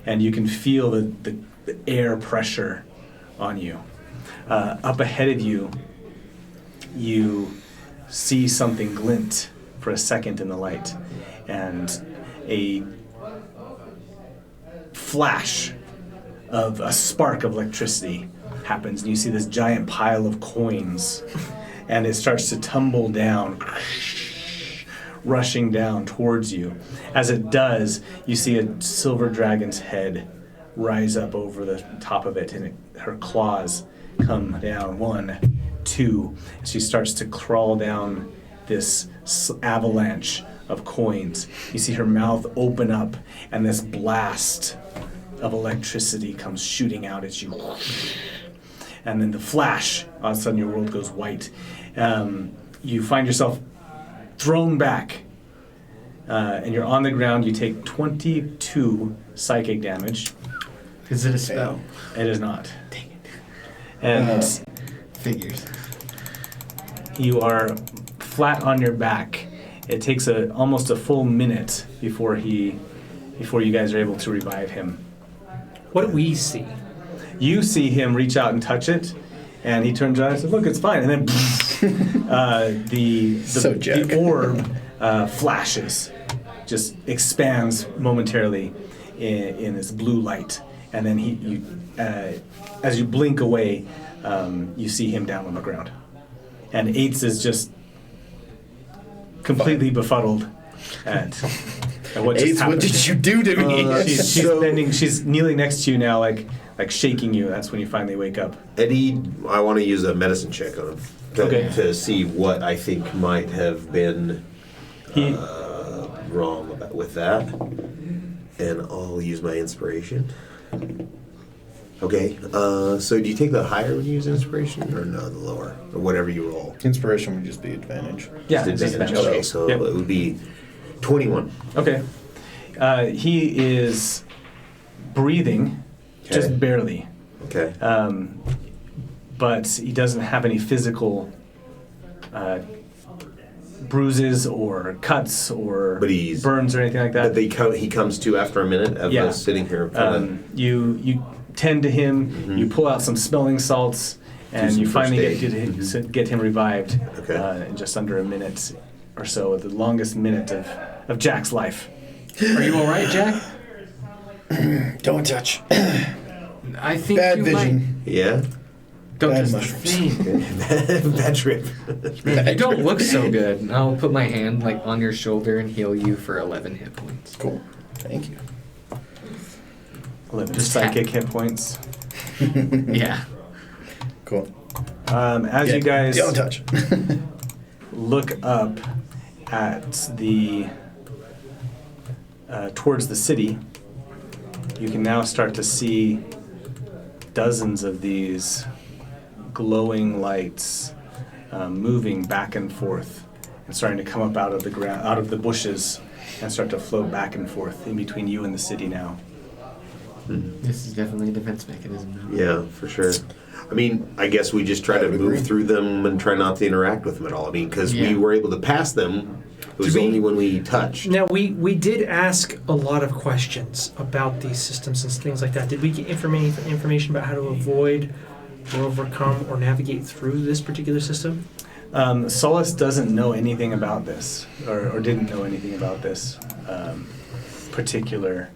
and you can feel the air pressure on you. Up ahead of you, you see something glint for a second in the light, and a flash of a spark of electricity happens, and you see this giant pile of coins, and it starts to tumble down, rushing down towards you. As it does, you see a silver dragon's head rise up over the top of it, and her claws come down. 1, 2. She starts to crawl down this avalanche of coins. You see her mouth open up, and this blast of electricity comes shooting out at you. And then the flash, all of a sudden your world goes white. You find yourself thrown back, and you're on the ground. You take 22 psychic damage. Is it a spell? It is not. Dang it. And Figures. you are flat on your back. It takes almost a full minute before you guys are able to revive him. What do we see? You see him reach out and touch it, and he turns around and says, "Look, it's fine." And then the orb flashes, just expands momentarily in this blue light, and then as you blink away, you see him down on the ground, and Eights is just completely befuddled at what just Ace, happened. what did you do to me? She's kneeling next to you now, like shaking you. That's when you finally wake up. Eddie, I want to use a medicine check on him to see what I think might have been wrong with that. And I'll use my inspiration. Okay, so do you take the higher when you use inspiration, or no, the lower? Or whatever you roll? Inspiration would just be advantage. Yeah, It's advantage. advantage. Okay, so Yep. it would be 21. Okay. He is breathing, just Okay. barely, Okay. but he doesn't have any physical bruises or cuts or But he's- burns or anything like that. But he comes to after a minute of Yeah. us sitting here. You tend to him. Mhm. You pull out some smelling salts, and some you finally first aid. get him revived Okay. in just under a minute or so, the longest minute of Jack's life. Are you all right, Jack? Don't touch. I think Bad you vision. Yeah? Don't Bad touch the mushrooms. thing. Bad trip. You don't look so good. I'll put my hand like on your shoulder and heal you for 11 hit points. Cool. Thank you. 11 Just psychic hit points. Yeah. Cool. As you guys Don't touch. look up at the towards the city, you can now start to see dozens of these glowing lights moving back and forth and starting to come up out of the ground, out of the bushes, and start to float back and forth in between you and the city now. This is definitely a defense mechanism. Yeah, for sure. I mean, I guess we just try I to would move agree. through them and try not to interact with them at all. I mean, because we Yeah. were able to pass them. It was Do we- only when we touched. Now, we did ask a lot of questions about these systems and things like that. Did we get information about how to avoid or overcome or navigate through this particular system? Solus doesn't know anything about this, or didn't know anything about this particular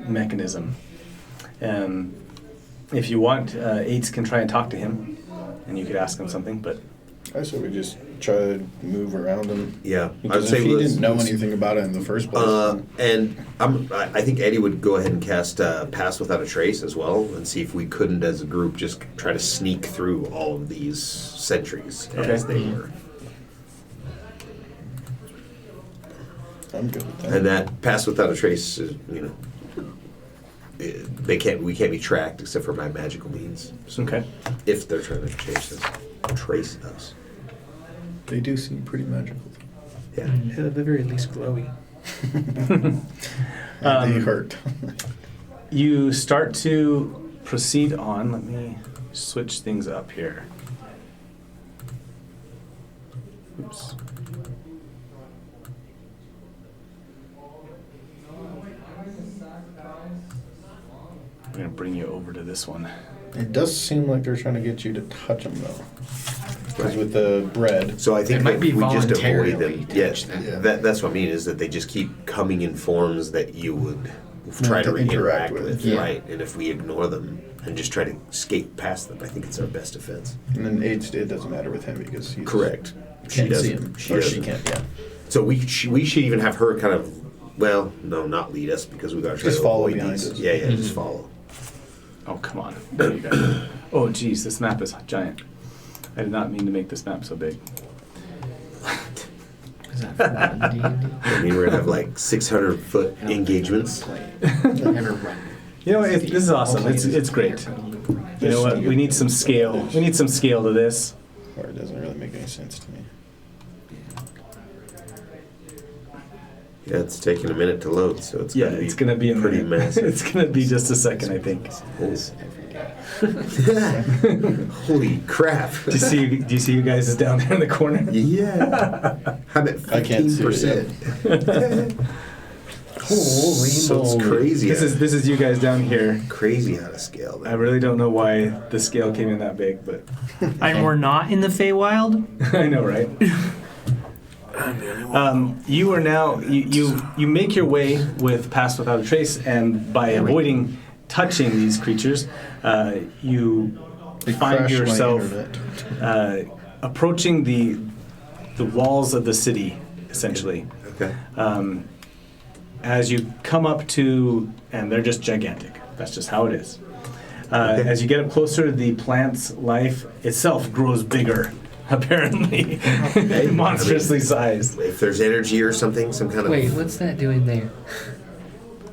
mechanism. If you want, Eights can try and talk to him, and you could ask him something, but I say we just try to move around him. Yeah, I'd Because say if he let's- didn't know anything about it in the first place, then- and I think Eddie would go ahead and cast Pass Without a Trace as well, and see if we couldn't, as a group, just try to sneak through all of these sentries as Okay. they were. I'm good with that. And that Pass Without a Trace, is, we can't be tracked except for by magical means. So okay. if they're trying to trace us. They do seem pretty magical. Yeah. At the very least, glowy. And they hurt. You start to proceed on. Let me switch things up here. Oops. I'm going to bring you over to this one. It does seem like they're trying to get you to touch them, though. Because with the bread, So I think It might that be we just avoid voluntarily them. touch Yeah, them. Yeah. that's what I mean, is that they just keep coming in forms that you would try to to interact interact with. with, Yeah. right? And if we ignore them and just try to skate past them, I think it's our best defense. and then AIDS, it doesn't matter with him because he's Correct. Can't see him, She or she doesn't. can't. Yeah, So we should even have her kind of, well, no, not lead us because we got to try Just to follow avoid behind these. us. Yeah, Mm-hmm. just follow. Oh, come on. There you go. Oh, geez, this map is giant. I did not mean to make this map so big. Is that for D&D? I mean, we're gonna have like 600-foot engagements. Never run. You know, this is awesome. It's great. You know what? We need some scale. We need some scale to this. or it doesn't really make any sense to me. Yeah, it's taking a minute to load, so it's Yeah, gonna be it's gonna be a pretty minute. massive. It's gonna be just a second, I think. This every day. Holy crap! Do you see you guys down there in the corner? Yeah. I'm at I can't see it 15%. Holy So it's moly. crazy. This is you guys down here. crazy how to scale I that. really don't know why the scale came in that big, but And we're not in the Feywild? I know, right? You are now you make your way with Pass Without a Trace, and by avoiding touching these creatures, you They find crashed my yourself internet. approaching the walls of the city, essentially. Okay. As you come up to, and they're just gigantic. That's just how it is. Okay. As you get up closer, the plant's life itself grows bigger, apparently, monstrously sized. If there's energy or something, some kind of. Wait, what's that doing there?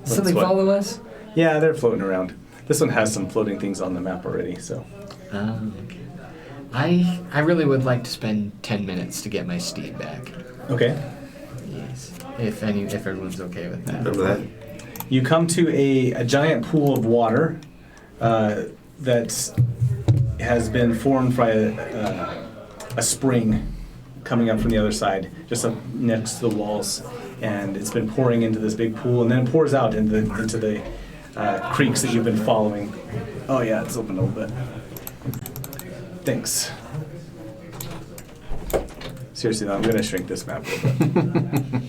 Something what? follow us? Yeah, they're floating around. This one has some floating things on the map already, so. Okay. I really would like to spend 10 minutes to get my steed back. Okay. Yes. If everyone's okay with that. Remember that? You come to a giant pool of water that has been formed by a spring coming up from the other side, just up next to the walls, and it's been pouring into this big pool, and then it pours out into the creeks that you've been following. Oh yeah, it's open a little bit. Thanks. Seriously, though, I'm gonna shrink this map a little bit.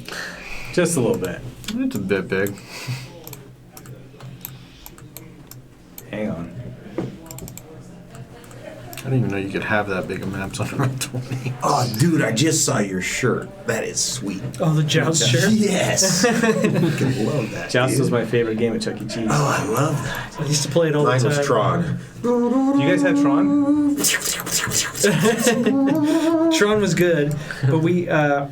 Just a little bit. It's a bit big. Hang on. didn't even know you could have that big of maps on Roll20. Oh, dude, I just saw your shirt. That is sweet. Oh, the Joust shirt? Yes. I fucking love that. Joust dude. was my favorite game at Chuck E. Cheese. Oh, I love that. I used to play it all Mine the time. was Tron. You guys had Tron? Tron was good, but we had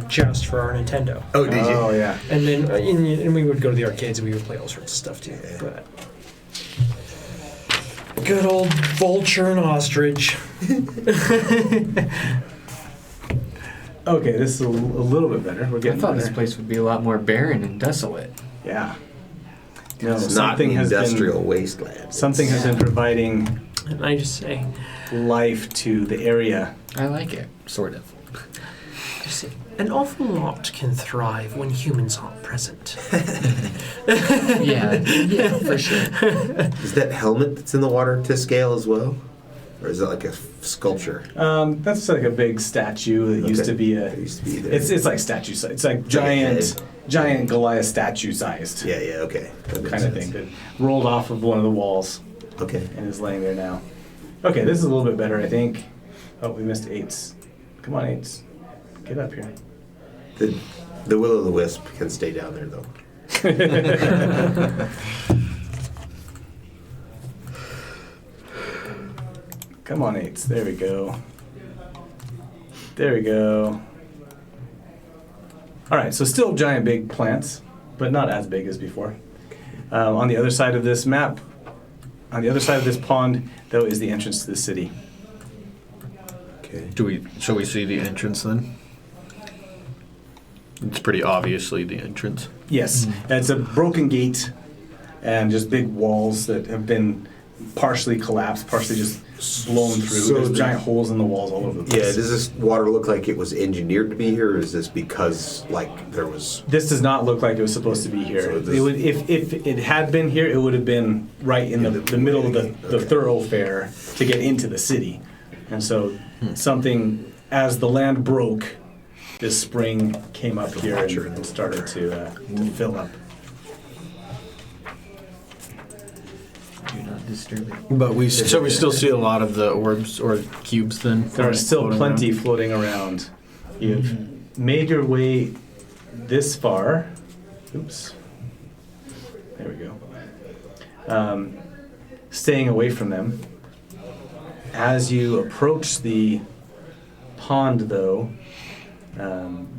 Joust for our Nintendo, Oh, did you? Oh, yeah. and then and we would go to the arcades and we would play all sorts of stuff too. But good old Vulture and Ostrich. Okay, this is a little bit better. We're I getting thought better. this place would be a lot more barren and desolate. Yeah. No, It's not something an has industrial been wasteland. something has been providing And I just say, life to the area. I like it, sort of. an awful lot can thrive when humans aren't present. Yeah, for sure. Is that helmet that's in the water to scale as well? Or is it like a sculpture? That's like a big statue that used Okay. to be It used to be there. It's like statue size. It's like like a giant Goliath statue sized Yeah, okay. That makes kind of sense. thing that rolled off of one of the walls Okay. and is laying there now. Okay, this is a little bit better, I think. Oh, we missed 8s. Come on, 8s. Get up here. The will-o'-the-wisp can stay down there, though. Come on, 8s. There we go. There we go. All right, so still giant big plants, but not as big as before. On the other side of this map, on the other side of this pond, though, is the entrance to the city. Okay. Shall we see the entrance then? It's pretty obviously the entrance. Yes, it's a broken gate and just big walls that have been partially collapsed, partially just blown through. So There's the- giant holes in the walls all over the place. Yeah, does this water look like it was engineered to be here, or is this because, like, there was... This does not look like it was supposed to be here. So this- It would, if it had been here, it would have been right in the middle of the Okay. thoroughfare to get into the city. And so something, as the land broke, this spring came up here and started to fill up. Do not disturb it. But we still see a lot of the orbs or cubes then. There are still floating plenty around. floating around. You've made your way this far. Oops. There we go. Staying away from them. As you approach the pond, though,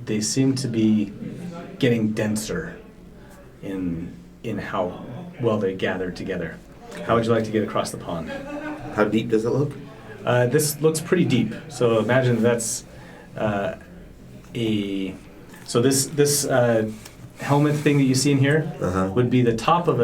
they seem to be getting denser in how well they gather together. How would you like to get across the pond? How deep does it look? This looks pretty deep. So imagine that's so this helmet thing that you see in here Uh-huh. would be the top of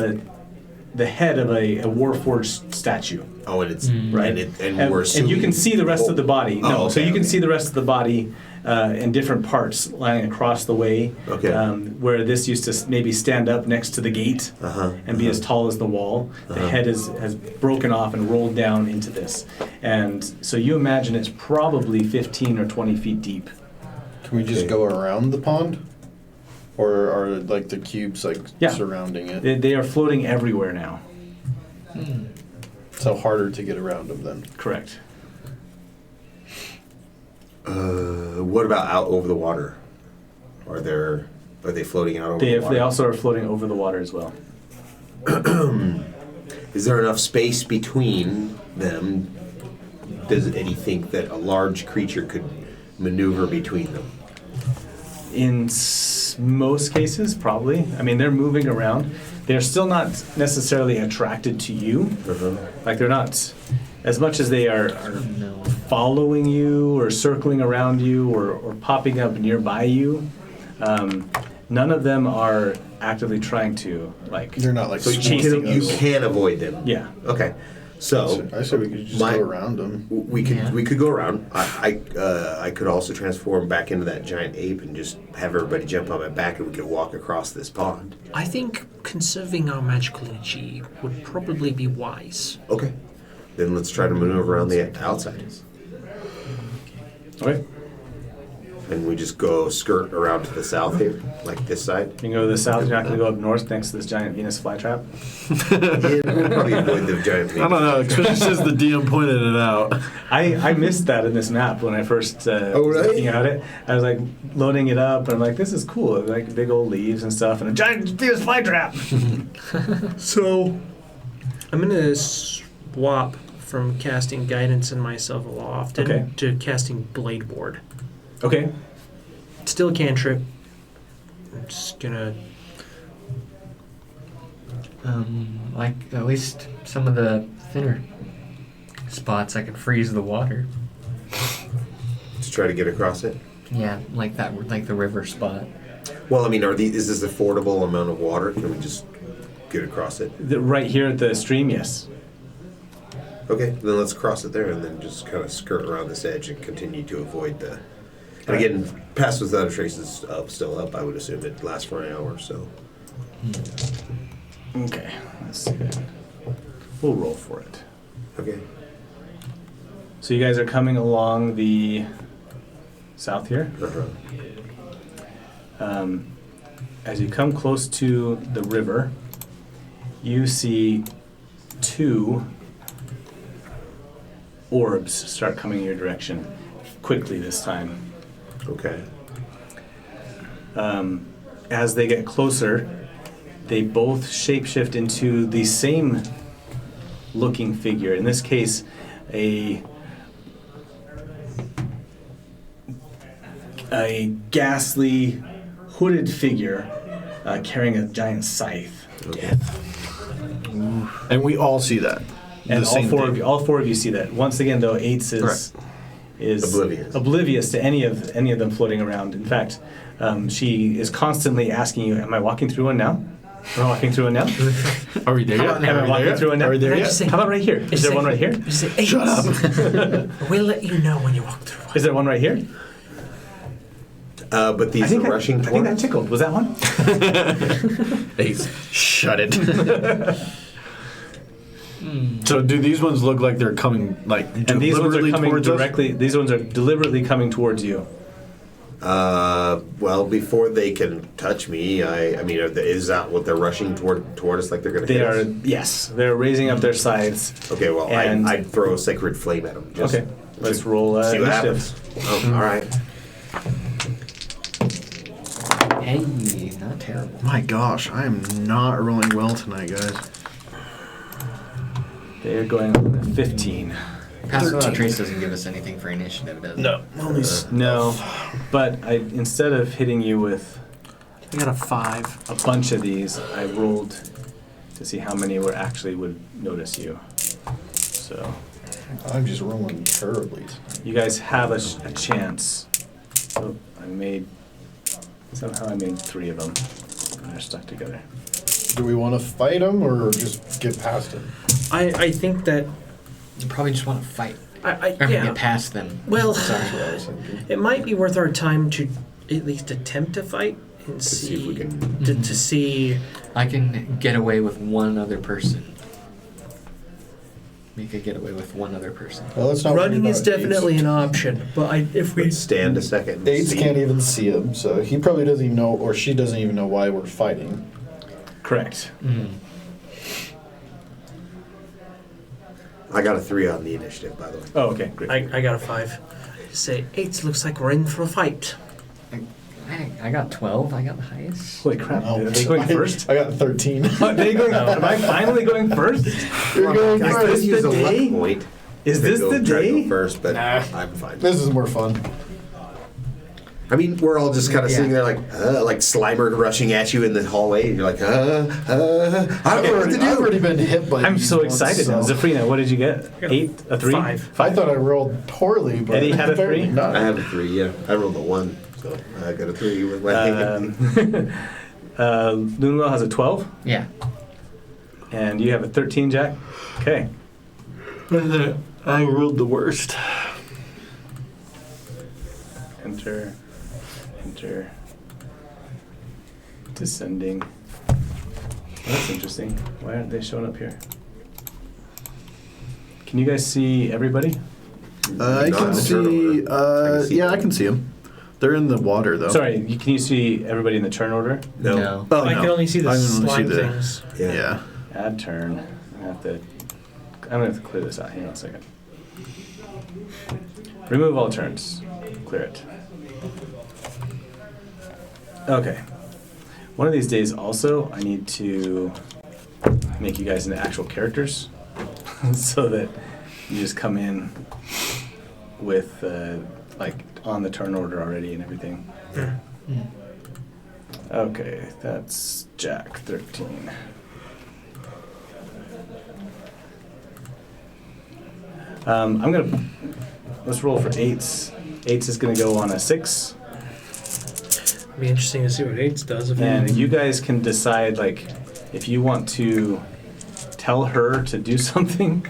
the head of a Warforged statue. Oh, and it's... Right. And we're assuming... you can see the rest of the body. Oh, No, okay, so you can okay. see the rest of the body in different parts lying across the way. Okay. Where this used to maybe stand up next to the gate Uh-huh. and be as tall as the wall. The head has broken off and rolled down into this. And so you imagine it's probably 15 or 20 feet deep. Can we just Okay. go around the pond? Or are like the cubes like Yeah. surrounding it? They are floating everywhere now. So harder to get around them then. Correct. What about out over the water? Are they floating out over the water? They also are floating over the water as well. Is there enough space between them? Does Eddie think that a large creature could maneuver between them? In most cases, probably. I mean, they're moving around. They're still not necessarily attracted to you. Like, they're not, as much as they are following you or circling around you or popping up nearby you, none of them are actively trying to, like... They're not like So you chasing can, you us. can avoid them? Yeah. Okay. So... I said we could just my- go around them. We could go around. I could also transform back into that giant ape and just have everybody jump on my back and we could walk across this pond. I think conserving our magical energy would probably be wise. Okay. Then let's try to maneuver around the outside. Okay. And we just go skirt around to the south here, like this side. You can go to the south. You're not going to go up north next to this giant Venus flytrap. Yeah, we'll probably avoid the giant I don't know, especially since the DM pointed it out. I missed that in this map when I first was really? looking at it. I was like loading it up, and I'm like, this is cool. Like big old leaves and stuff, and a giant Venus flytrap. So, I'm gonna swap from casting Guidance in myself aloft Okay. to casting Blade Ward. Okay. Still a cantrip. I'm just gonna. Like at least some of the thinner spots, I could freeze the water. to try to get across it. Yeah, like that, like the river spot. Well, I mean, is this affordable amount of water? Can we just get across it? Right here at the stream, yes. Okay, then let's cross it there and then just kind of skirt around this edge and continue to avoid the... And again, Pass Without a Trace is still up. I would assume it lasts for an hour or so. Okay, let's see. We'll roll for it. Okay. So you guys are coming along the south here. Uh-huh. As you come close to the river, you see two orbs start coming your direction quickly this time. Okay. As they get closer, they both shapeshift into the same looking figure. In this case, a ghastly, hooded figure carrying a giant scythe. Okay. And we all see that. And The same thing. all four of you see that. Once again, though, Eights is oblivious to any of them floating around. In fact, she is constantly asking you, "Am I walking through one now? Am I walking through one now? Are we there yet? Am I walking through one now? Are we there Can I yet? just say- How about right here? Is there one right here? Just say, Shut up. We'll let you know when you walk through. Is there one right here? But these are rushing I think that towards... tickled. Was that one? Ace, shut it. So do these ones look like they're coming like And these ones are deliberately coming towards us? directly. These ones are deliberately coming towards you. Well, before they can touch me, I mean, is that what they're rushing toward us like they're going to They hit are, us? yes, they're raising up their scythes. Okay, well, And- I'd throw a Sacred Flame at them. Just Okay, let's roll see what initiative. happens. Oh, all right. Hey, not terrible. My gosh, I am not rolling well tonight, guys. They are going on 15. Pass Without 13. Trace doesn't give us anything for initiative, does it? No, only No, but instead of hitting you with I got a 5. a bunch of these, I rolled to see how many would notice you. So I'm just rolling terribly. you guys have a chance. Oh, somehow I made 3 of them, and they're stuck together. Do we want to fight them or just get past them? I think that You probably just want to fight. I Or yeah. get past them. Well, Sorry. That's what I was thinking. it might be worth our time to at least attempt to fight and see if we see can- to see. I can get away with one other person. We could get away with one other person. Well, let's not worry Running is about definitely Ace. an option, but if we Let's stand a second. and Ace see. can't even see him, so he probably doesn't even know, or she doesn't even know why we're fighting. Correct. I got a 3 on the initiative, by the way. Oh, okay, great. I got a 5. Say 8 looks like we're in for a fight. I got 12. I got the highest. Holy crap! Oh, Are they going first? I got 13. Are they going? Am I finally going first? You're going I could first. use a luck day? point. Is to this go- the try to go day? first, but Nah. I'm fine. This is more fun. I mean, we're all just kind of Yeah. sitting there like Slimer rushing at you in the hallway, and you're like, I don't know what to I've do. already been hit by I'm these so once, excited now. so- Zafrina, what did you get? 8? A 3? 5. I thought I rolled poorly, but Eddie had a apparently 3? not. I have a 3, yeah. I rolled a 1, so I got a 3 with my Lunwell has a 12, Yeah. and you have a 13, Jack. Okay. I rolled the worst. Enter. Descending. Well, that's interesting. Why aren't they showing up here? Can you guys see everybody? I Not can in the turn see. order. I can see Yeah, I them. can see him. They're in the water though. Sorry, can you see everybody in the turn order? No. Oh, I no. can only see the I can only slime see the- things. Yeah. Add turn. I'm gonna have to clear this out. Hang on a second. Remove all turns. Clear it. Okay. One of these days also, I need to make you guys into actual characters so that you just come in with like on the turn order already and everything. Okay, that's Jack 13. Let's roll for 8s. 8s is gonna go on a 6. It'd be interesting to see what 8 does. If And anything. you guys can decide, like, if you want to tell her to do something,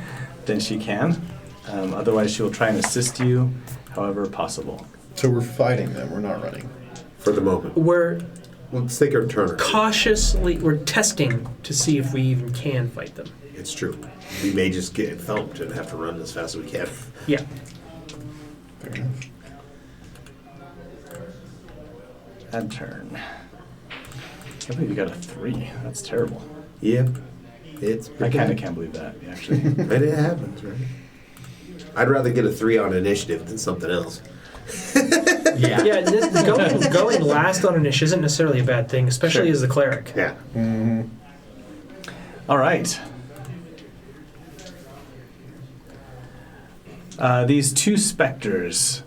then she can. Otherwise, she will try and assist you however possible. So we're fighting them. We're not running. For the moment. We're Let's take our turn. cautiously, we're testing to see if we even can fight them. It's true. We may just get thumped and have to run as fast as we can. Yeah. Fair enough. Add turn. I can't believe you got a 3. That's terrible. Yeah. It's I kind of can't believe that, actually. But it happens, right? I'd rather get a 3 on initiative than something else. Yeah. Yeah, going last on an issue isn't necessarily a bad thing, especially Sure. as the cleric. Yeah. All right. These 2 specters,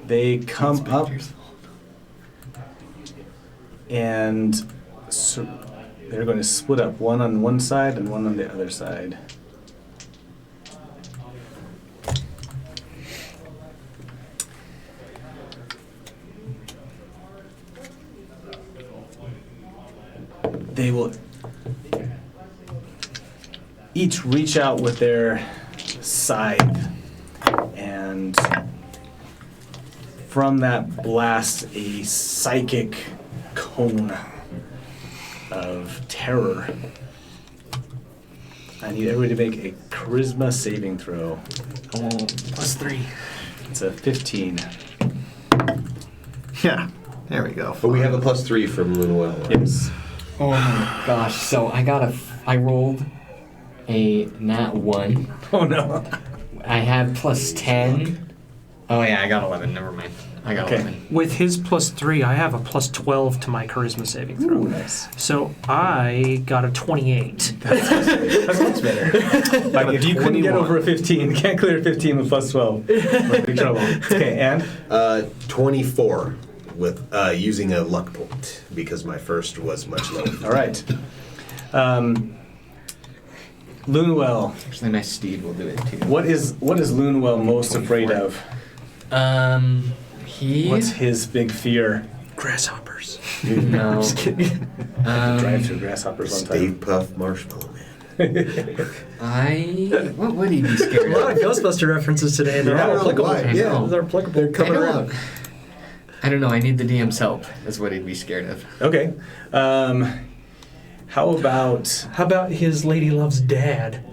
they come up and they're going to split up, one on one side and one on the other side. They will each reach out with their scythe, and from that blast a psychic cone of terror. I need everybody to make a charisma saving throw. Oh, +3. It's a 15. Yeah. There we go. But we have a +3 from Lunuel. Right? Yes. Oh my gosh. So I rolled a nat 1. Oh no. I had +10. Oh yeah, I got 11. Never mind. I got Okay. 11. With his +3, I have a +12 to my charisma saving throw. Ooh, nice. So I got a 28. That's much better. Like if you couldn't get 21. over a 15, can't clear a 15 with +12. We're in big trouble. Okay, and 24 with using a luck point because my first was much lower. all right. Lunuel, Actually, my steed will do it too. what is Lunuel most afraid 24. of? He. What's his big fear? Grasshoppers. No. Drive through grasshoppers one time. Stave Puff Marshmallow Man. What would he be A scared lot of of? Ghostbuster references today, and they're Yeah, I all don't know applicable. why. I Yeah. know. They're applicable. They're coming I around. I don't know. I need the DM's help. Is what he'd be scared of. Okay. How about... How about his lady loves dad?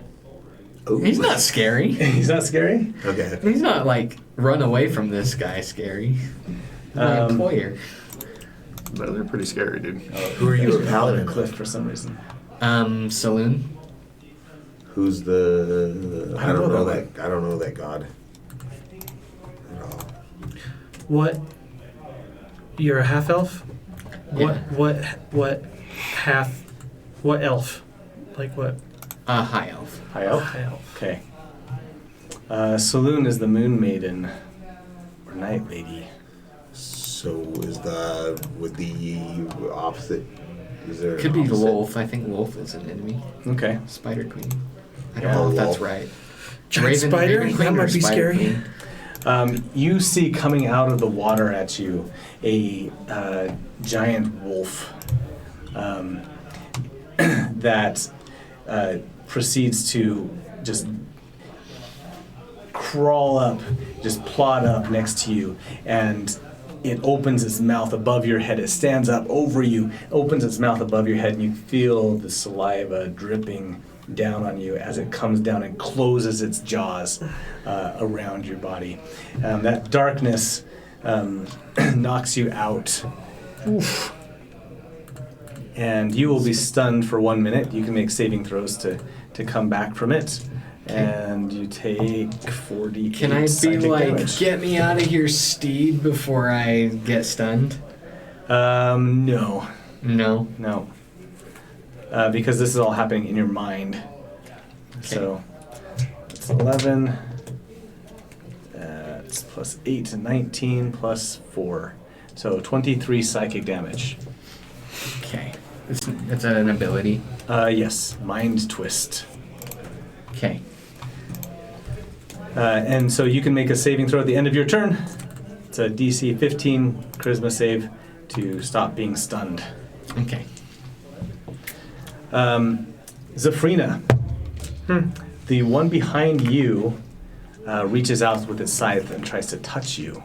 Ooh. He's not scary. He's not scary? Okay. He's not like run away from this guy scary. My employer. But they're pretty scary, dude. Who are you a On a paladin cliff of? for some reason. Saloon. Who's the? I don't know that. I don't know that god. At all. What? You're a half elf? Yeah. What half? What elf? Like what? High elf. High elf? High elf. Okay. Saloon is the moon maiden. Or night lady. So is with the opposite? Is there? Could an be opposite? Wolf. I think Wolf is an enemy. Okay. Spider Queen. I Yeah, don't know if that's Wolf. right. Giant spider? Raven That Queen or might be Spider scary. Queen? You see coming out of the water at you a giant wolf that proceeds to just crawl up, just plod up next to you, and it opens its mouth above your head. It stands up over you, opens its mouth above your head, and you feel the saliva dripping down on you as it comes down and closes its jaws around your body. That darkness knocks you out. And you will be stunned for 1 minute. You can make saving throws to come back from it. And you take 48 Can I be psychic like, damage. get me out of here, Steed, before I get stunned? No. No. No. Because this is all happening in your mind. So it's 11. It's plus 8 and 19 plus 4. So 23 psychic damage. Okay. It's an ability. Yes, Mind Twist. Okay. And so you can make a saving throw at the end of your turn. It's a DC 15 charisma save to stop being stunned. Okay. Zafrina, the one behind you reaches out with its scythe and tries to touch you.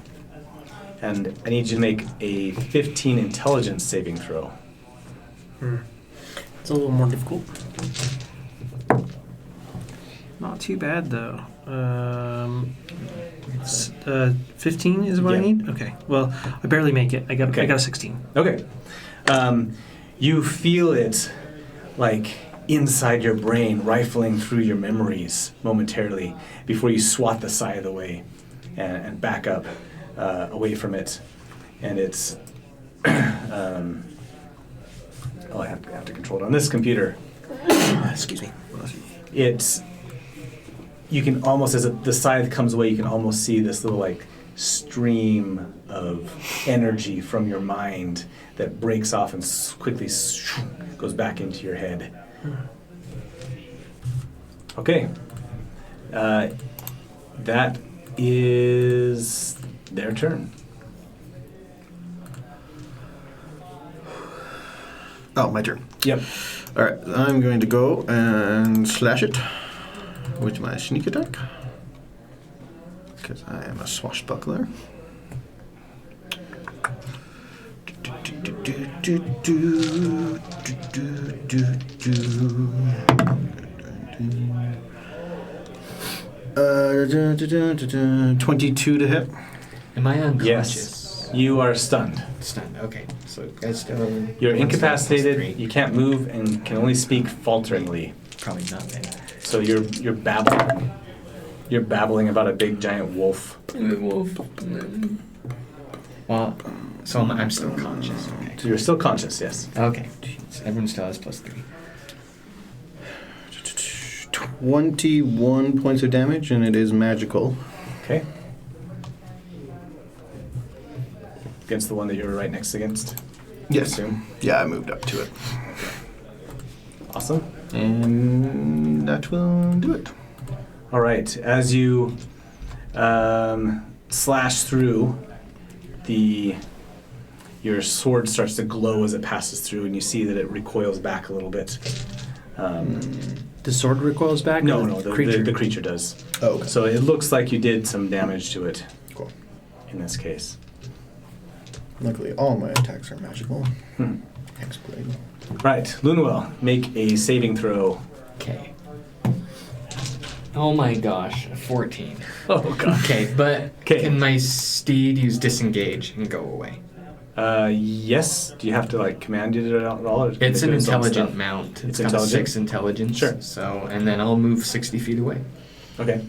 And I need you to make a 15 intelligence saving throw. It's a little more difficult. Not too bad though. 15 is what I Yeah. need. Okay. Well, I barely make it. I got a 16. Okay. You feel it like inside your brain, rifling through your memories momentarily before you swat the scythe away and back up away from it. And it's... I have to control it on this computer. Excuse me. It's... You can almost, as the scythe comes away, you can almost see this little like stream of energy from your mind that breaks off and quickly goes back into your head. Okay. That is their turn. Oh, my turn. Yep. All right, I'm going to go and slash it with my sneak attack. Because I am a swashbuckler. Uh, 22 to hit. Am I unconscious? Yes. You are stunned. Stunned. Okay. So I still. You're one still plus incapacitated. 3. You can't move and can only speak falteringly. Probably not then. So you're babbling. You're babbling about a big giant wolf. Well, so I'm still conscious. Okay. So you're still conscious, yes. Okay. Jeez. Everyone still has plus 3. 21 points of damage, and it is magical. Okay. Against the one that you're right next against. Yes. Assume. Yeah, I moved up to it. Awesome. And that will do it. All right. As you slash through, your sword starts to glow as it passes through, and you see that it recoils back a little bit. The sword recoils back? No, or no, the creature does. Oh, okay. So it looks like you did some damage to it Cool. in this case. Luckily, all my attacks are magical. Hexblade. Right, Lunuel, make a saving throw. Okay. Oh my gosh, 14. Oh god. Okay, but 'Kay. can my steed use disengage and go away? Yes. Do you have to like command it at all? Or can It's it do an its own intelligent stuff? mount. It's got a intelligent? 6 intelligence. Sure. So, and then I'll move 60 feet away. Okay.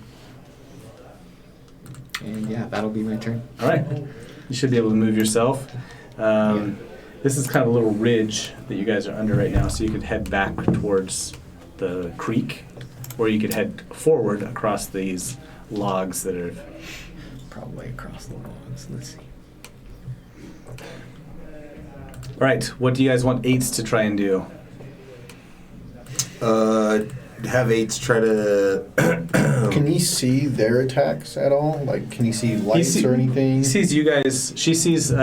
And yeah, that'll be my turn. All right. You should be able to move yourself. This is kind of a little ridge that you guys are under right now, so you could head back towards the creek, or you could head forward across these logs that are... Probably across the logs. Let's see. All right, what do you guys want 8s to try and do? Have 8s try to. Can he see their attacks at all? Like, can he see lights or anything? He sees you guys. She sees you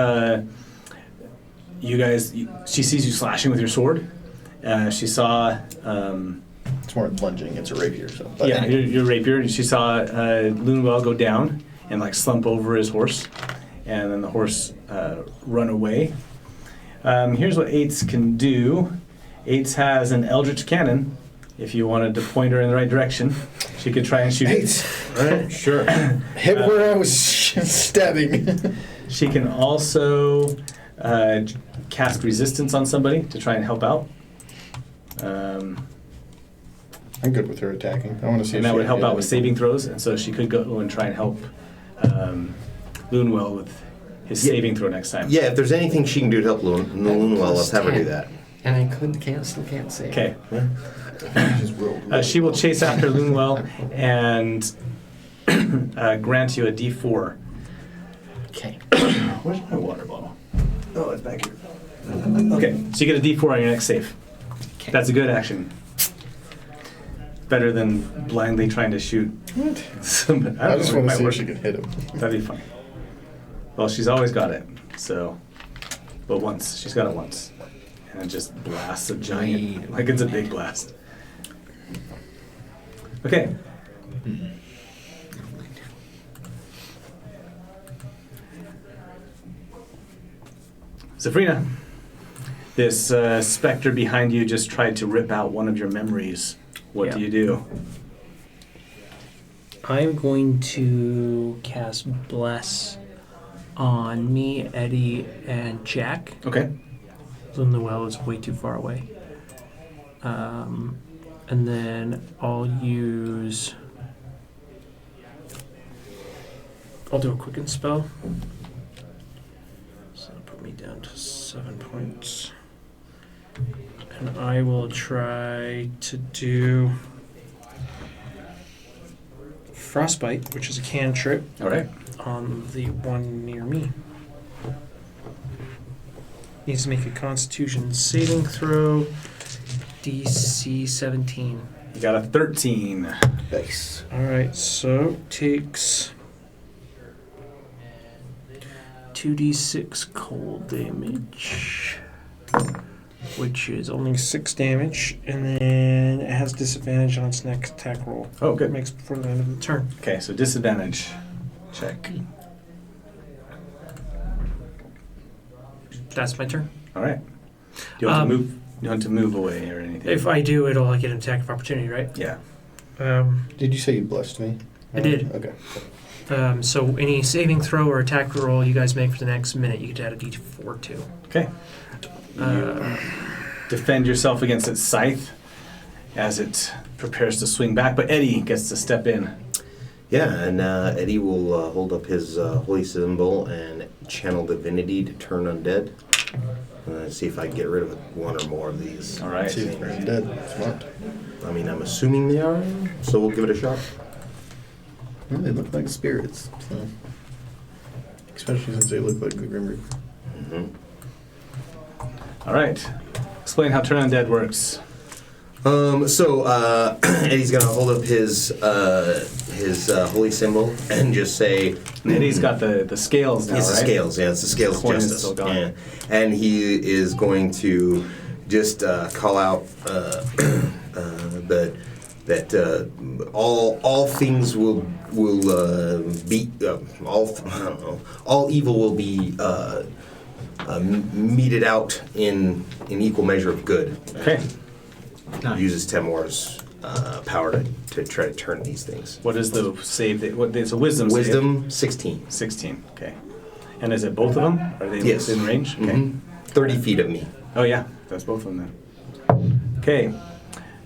guys. She sees you slashing with your sword. She saw. It's more lunging. It's a rapier. So. But Yeah, anyway. your rapier. She saw Lunewell go down and like slump over his horse, and then the horse run away. Here's what 8s can do. 8s has an Eldritch Cannon, if you wanted to point her in the right direction, she could try and shoot it. Right? Sure. Hit where I was stabbing. She can also cast resistance on somebody to try and help out. I'm good with her attacking. I want to see. And that would help out with saving throws, and so she could go and try and help Loonwell with his saving throw next time. Yeah, if there's anything she can do to help Loonwell, let's have her do that. And I still can't say. Okay. Just roll. She will chase after Loonwell and grant you a D4. Okay. Where's my water bottle? Oh, it's back here. Okay, so you get a D4 on your next save. Okay. That's a good action. Better than blindly trying to shoot somebody. I just want to see if work. she can hit him. That'd be fun. Well, she's always got it, so. But once. She's got it once. And it just blasts a giant. Like it's a big blast. Okay. Zafrina, this specter behind you just tried to rip out one of your memories. What do you do? I'm going to cast Bless on me, Eddie, and Jack. Okay. Loonwell is way too far away. And then I'll do a quicken spell. So that'll put me down to 7 points. And I will try to do Frostbite, which is a cantrip, All right. on the one near me. Needs to make a Constitution saving throw. DC 17. You got a 13. Nice. Alright, so takes 2d6 cold damage, which is only 6 damage, and then it has disadvantage on its next attack roll. Oh, It good. makes before the end of the turn. Okay, so disadvantage. Check. That's my turn. All right. Do you want to move? You want to move away or anything? If I do, it'll get an attack of opportunity, right? Yeah. Did you say you blessed me? I did. Okay. So any saving throw or attack roll you guys make for the next minute, you get to add a d4 to. Okay. Defend yourself against its scythe as it prepares to swing back, but Eddie gets to step in. Yeah, and Eddie will hold up his holy symbol and channel divinity to turn undead. See if I can get rid of one or more of these. All right. See if they're dead. Smart. I mean, I'm assuming they are, so we'll give it a shot. Well, they look like spirits. So. Especially since they look like the Grim Reaper. All right. Explain how turn undead works. So Eddie's gonna hold up his holy symbol and just say. And Eddie's got the scales now, It's right? the scales, yeah. It's the scales of Coin is justice. still gone. Yeah. And he is going to just call out that all things will be all evil will be meted out in equal measure of good. Okay. Uses Temor's power to try to turn these things. What is the save? It's a wisdom save. Wisdom 16. 16. Okay. And is it both of them? Are they Yes. within range? Okay. Mhm. 30 feet of me. Oh yeah, that's both of them then. Okay.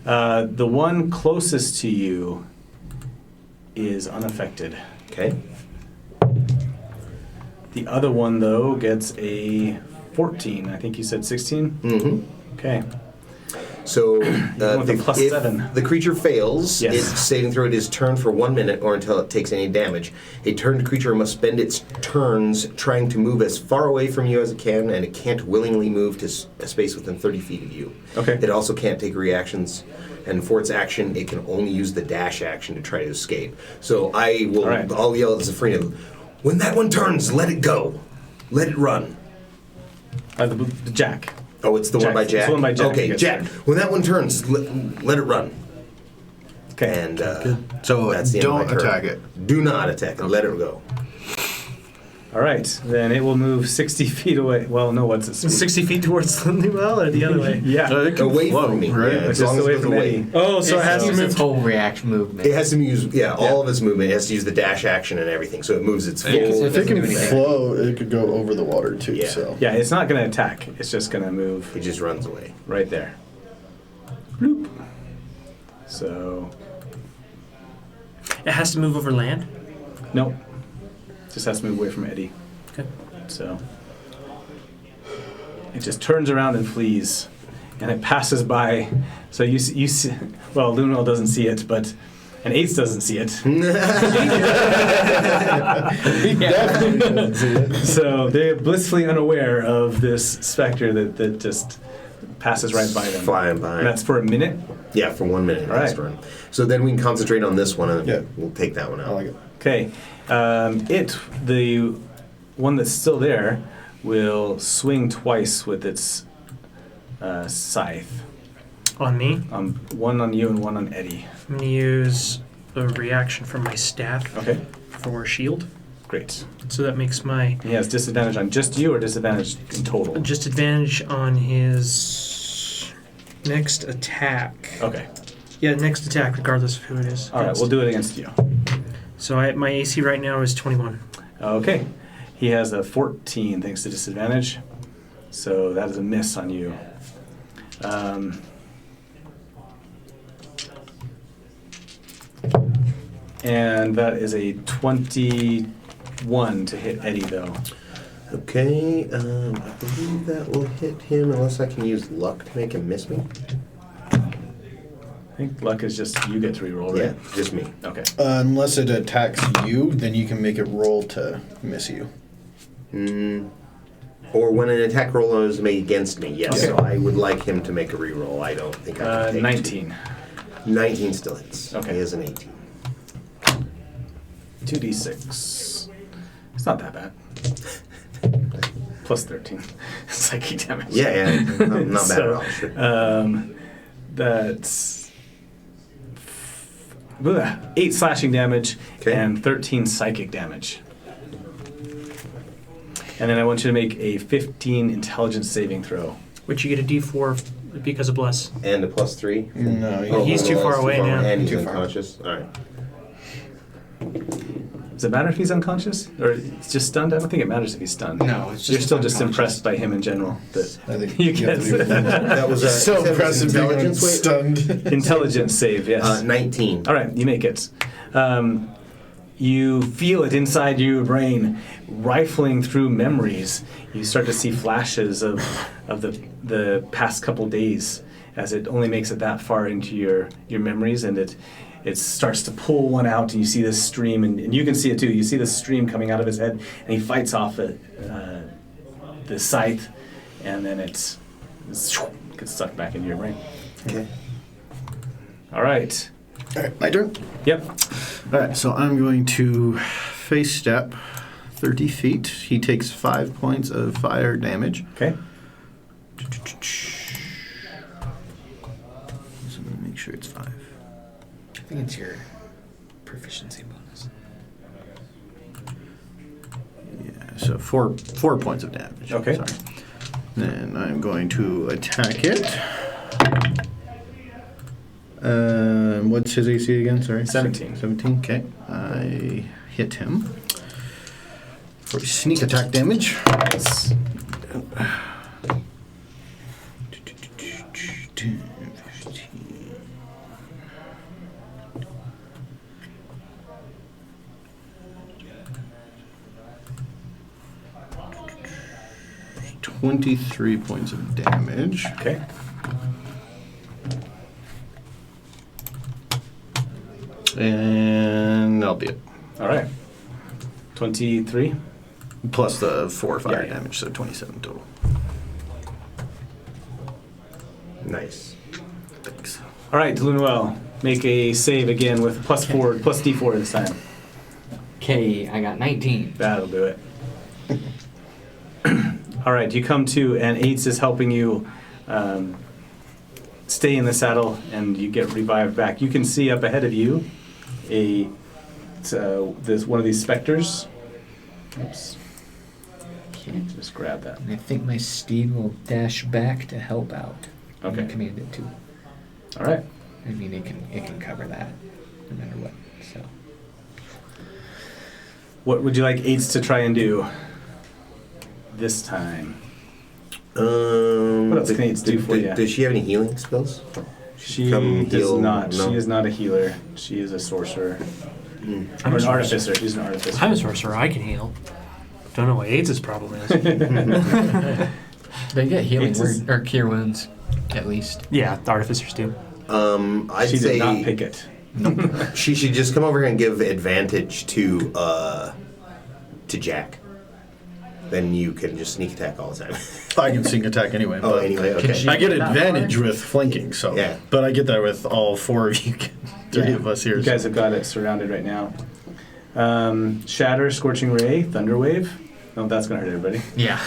The one closest to you is unaffected. Okay. The other one though gets a 14. I think you said 16. Mm-hmm. Okay. So with a plus if 7. the creature fails, Yes. its saving throw is turned for 1 minute or until it takes any damage. A turned creature must spend its turns trying to move as far away from you as it can, and it can't willingly move to a space within 30 feet of you. Okay. It also can't take reactions, and for its action, it can only use the dash action to try to escape. So All right. I'll yell at Zafrina, when that one turns, let it go. Let it run. The Jack. Oh, it's the Jack. one by It's Jack? the one by Jack. Okay, Yes, Jack. sir. When that one turns, let it run. Okay. And So that's the end of don't my turn. attack it. Do not attack it. Let it go. All right, then it will move 60 feet away. Well, no, what's its speed? 60 feet towards the new well or the other way? Yeah. It can Away float, from me, right? yeah, as Just long as away it goes from away. Eddie. Oh, so it has to use move. its whole reaction movement. It has to use, all of its movement. It has to use the dash action and everything, so it moves its full. Yeah, so If it can doesn't do anything. float, it could go over the water too. Yeah. So Yeah, it's not going to attack. It's just going to move It just runs away. right there. Bloop. So, It has to move over land. nope. Just has to move away from Eddie. Okay. So, it just turns around and flees. And it passes by. So you see, well, Lunel doesn't see it, but, and Ace doesn't see it. he definitely doesn't see it. So they're blissfully unaware of this specter that just passes right by them. Flying by. And that's for a minute. Yeah, for 1 minute All last right. run. So then we can concentrate on this one, and Yeah. we'll take that one I out. like it. Okay. The one that's still there will swing twice with its scythe. On me, One on you and one on Eddie. I'm going to use a reaction from my staff Okay. for shield. Great. So that makes my He has disadvantage on just you or disadvantage in total? just advantage on his next attack. Okay. Yeah, next attack, regardless of who it is. All right, we'll do it against you. So my AC right now is 21. Okay. He has a 14 thanks to disadvantage. So that is a miss on you. And that is a 21 to hit Eddie, though. Okay, I believe that will hit him unless I can use luck to make him miss me. I think luck is just you get to reroll, right? Yeah, just me. Okay. Unless it attacks you, then you can make it roll to miss you. Or when an attack roll is made against me, yes. Okay. So I would like him to make a reroll. I don't think I can take 19. 19 still hits. Okay. He has an 18. 2d6. It's not that bad. Plus 13 psychic damage. Yeah, not bad So, at all. Sure. That's 8 slashing damage Okay. and 13 psychic damage. And then I want you to make a 15 intelligence saving throw. Which you get a D4 because of bless. And a +3. No, Oh, He's too no, far that's away now. And he's Too far. unconscious. All right. Does it matter if he's unconscious? Or it's just stunned? I don't think it matters if he's stunned. No, it's just You're still just unconscious. impressed by him in general. That I think you have get to leave it alone. That was a so impressive being intelligence weight. stunned. intelligence save, yes. 19. All right, you make it. You feel it inside your brain, rifling through memories. You start to see flashes of the past couple days as it only makes it that far into your memories, and it starts to pull one out, and you see this stream, and you can see it too. You see this stream coming out of his head, and he fights off the scythe, and then it gets sucked back into your brain. Okay. All right. All right, my turn. Yep. All right, so I'm going to face step 30 feet. He takes 5 points of fire damage. Okay. So let me make sure it's 5. I think it's your proficiency bonus. Yeah, so 4 points of damage. Okay. Sorry. Then I'm going to attack it. What's his AC again? Sorry. 17. 17. Okay. I hit him for sneak attack damage. Nice. 10, 15. 23 points of damage. Okay. And that'll be it. All right. 23. Plus the 4 fire Yeah. damage, so 27 total. Nice. Thanks. All right, Delunuel, make a save again with +4, plus D4 this time. Okay, I got 19. That'll do it. All right, you come to, and Ates is helping you stay in the saddle, and you get revived back. You can see up ahead of you one of these specters. Oops. Okay. Just grab that. And I think my steed will dash back to help out. Okay. I command it to. All right. I mean, it can cover that, no matter what. So. What would you like Eights to try and do this time? What else can Eights do for you? Does she have any healing spells? She Come does heal- not. no? She is not a healer. She is a sorcerer. Mm. I'm Or a an sorcerer. artificer. She's an artificer. I'm a sorcerer. I can heal. Don't know what AIDS' problem is. They get healing It's just- or cure wounds, at least. Yeah, the artificers do. I'd She say did not pick it. she should just come over here and give advantage to Jack. Then you can just sneak attack all the time. I can sneak attack anyway. Oh, but anyway, Can okay. she- I get That advantage far? with flanking, so. Yeah. But I get that with all four of you, three Yeah. of us here. You guys have got it surrounded right now. Shatter, Scorching Ray, Thunder Wave. Oh, that's gonna hurt everybody. Yeah.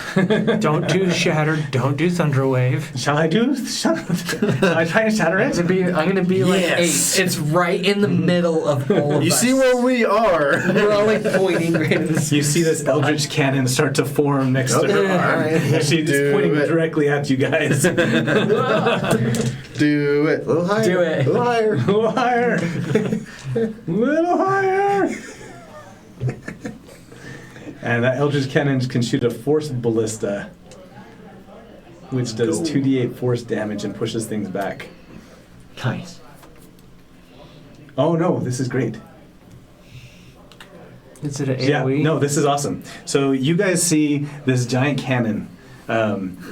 Don't do Shatter. Don't do Thunderwave. Shall I do? Shall I try and shatter I'm it? gonna be like Yes. 8. It's right in the middle of all of You us. see where we are. We're all like pointing right in the You see this Eldritch Cannon start to form next to her Okay, arm. alright. And she's Do pointing it. directly at you guys. Do it. A little higher. Do it. A little higher. A little higher. Little higher. And that Eldritch Cannon can shoot a Force Ballista, which does 2d8 force damage and pushes things back. Nice. Oh no, this is great. Is it an Yeah, AoE? no, this is awesome. So you guys see this giant cannon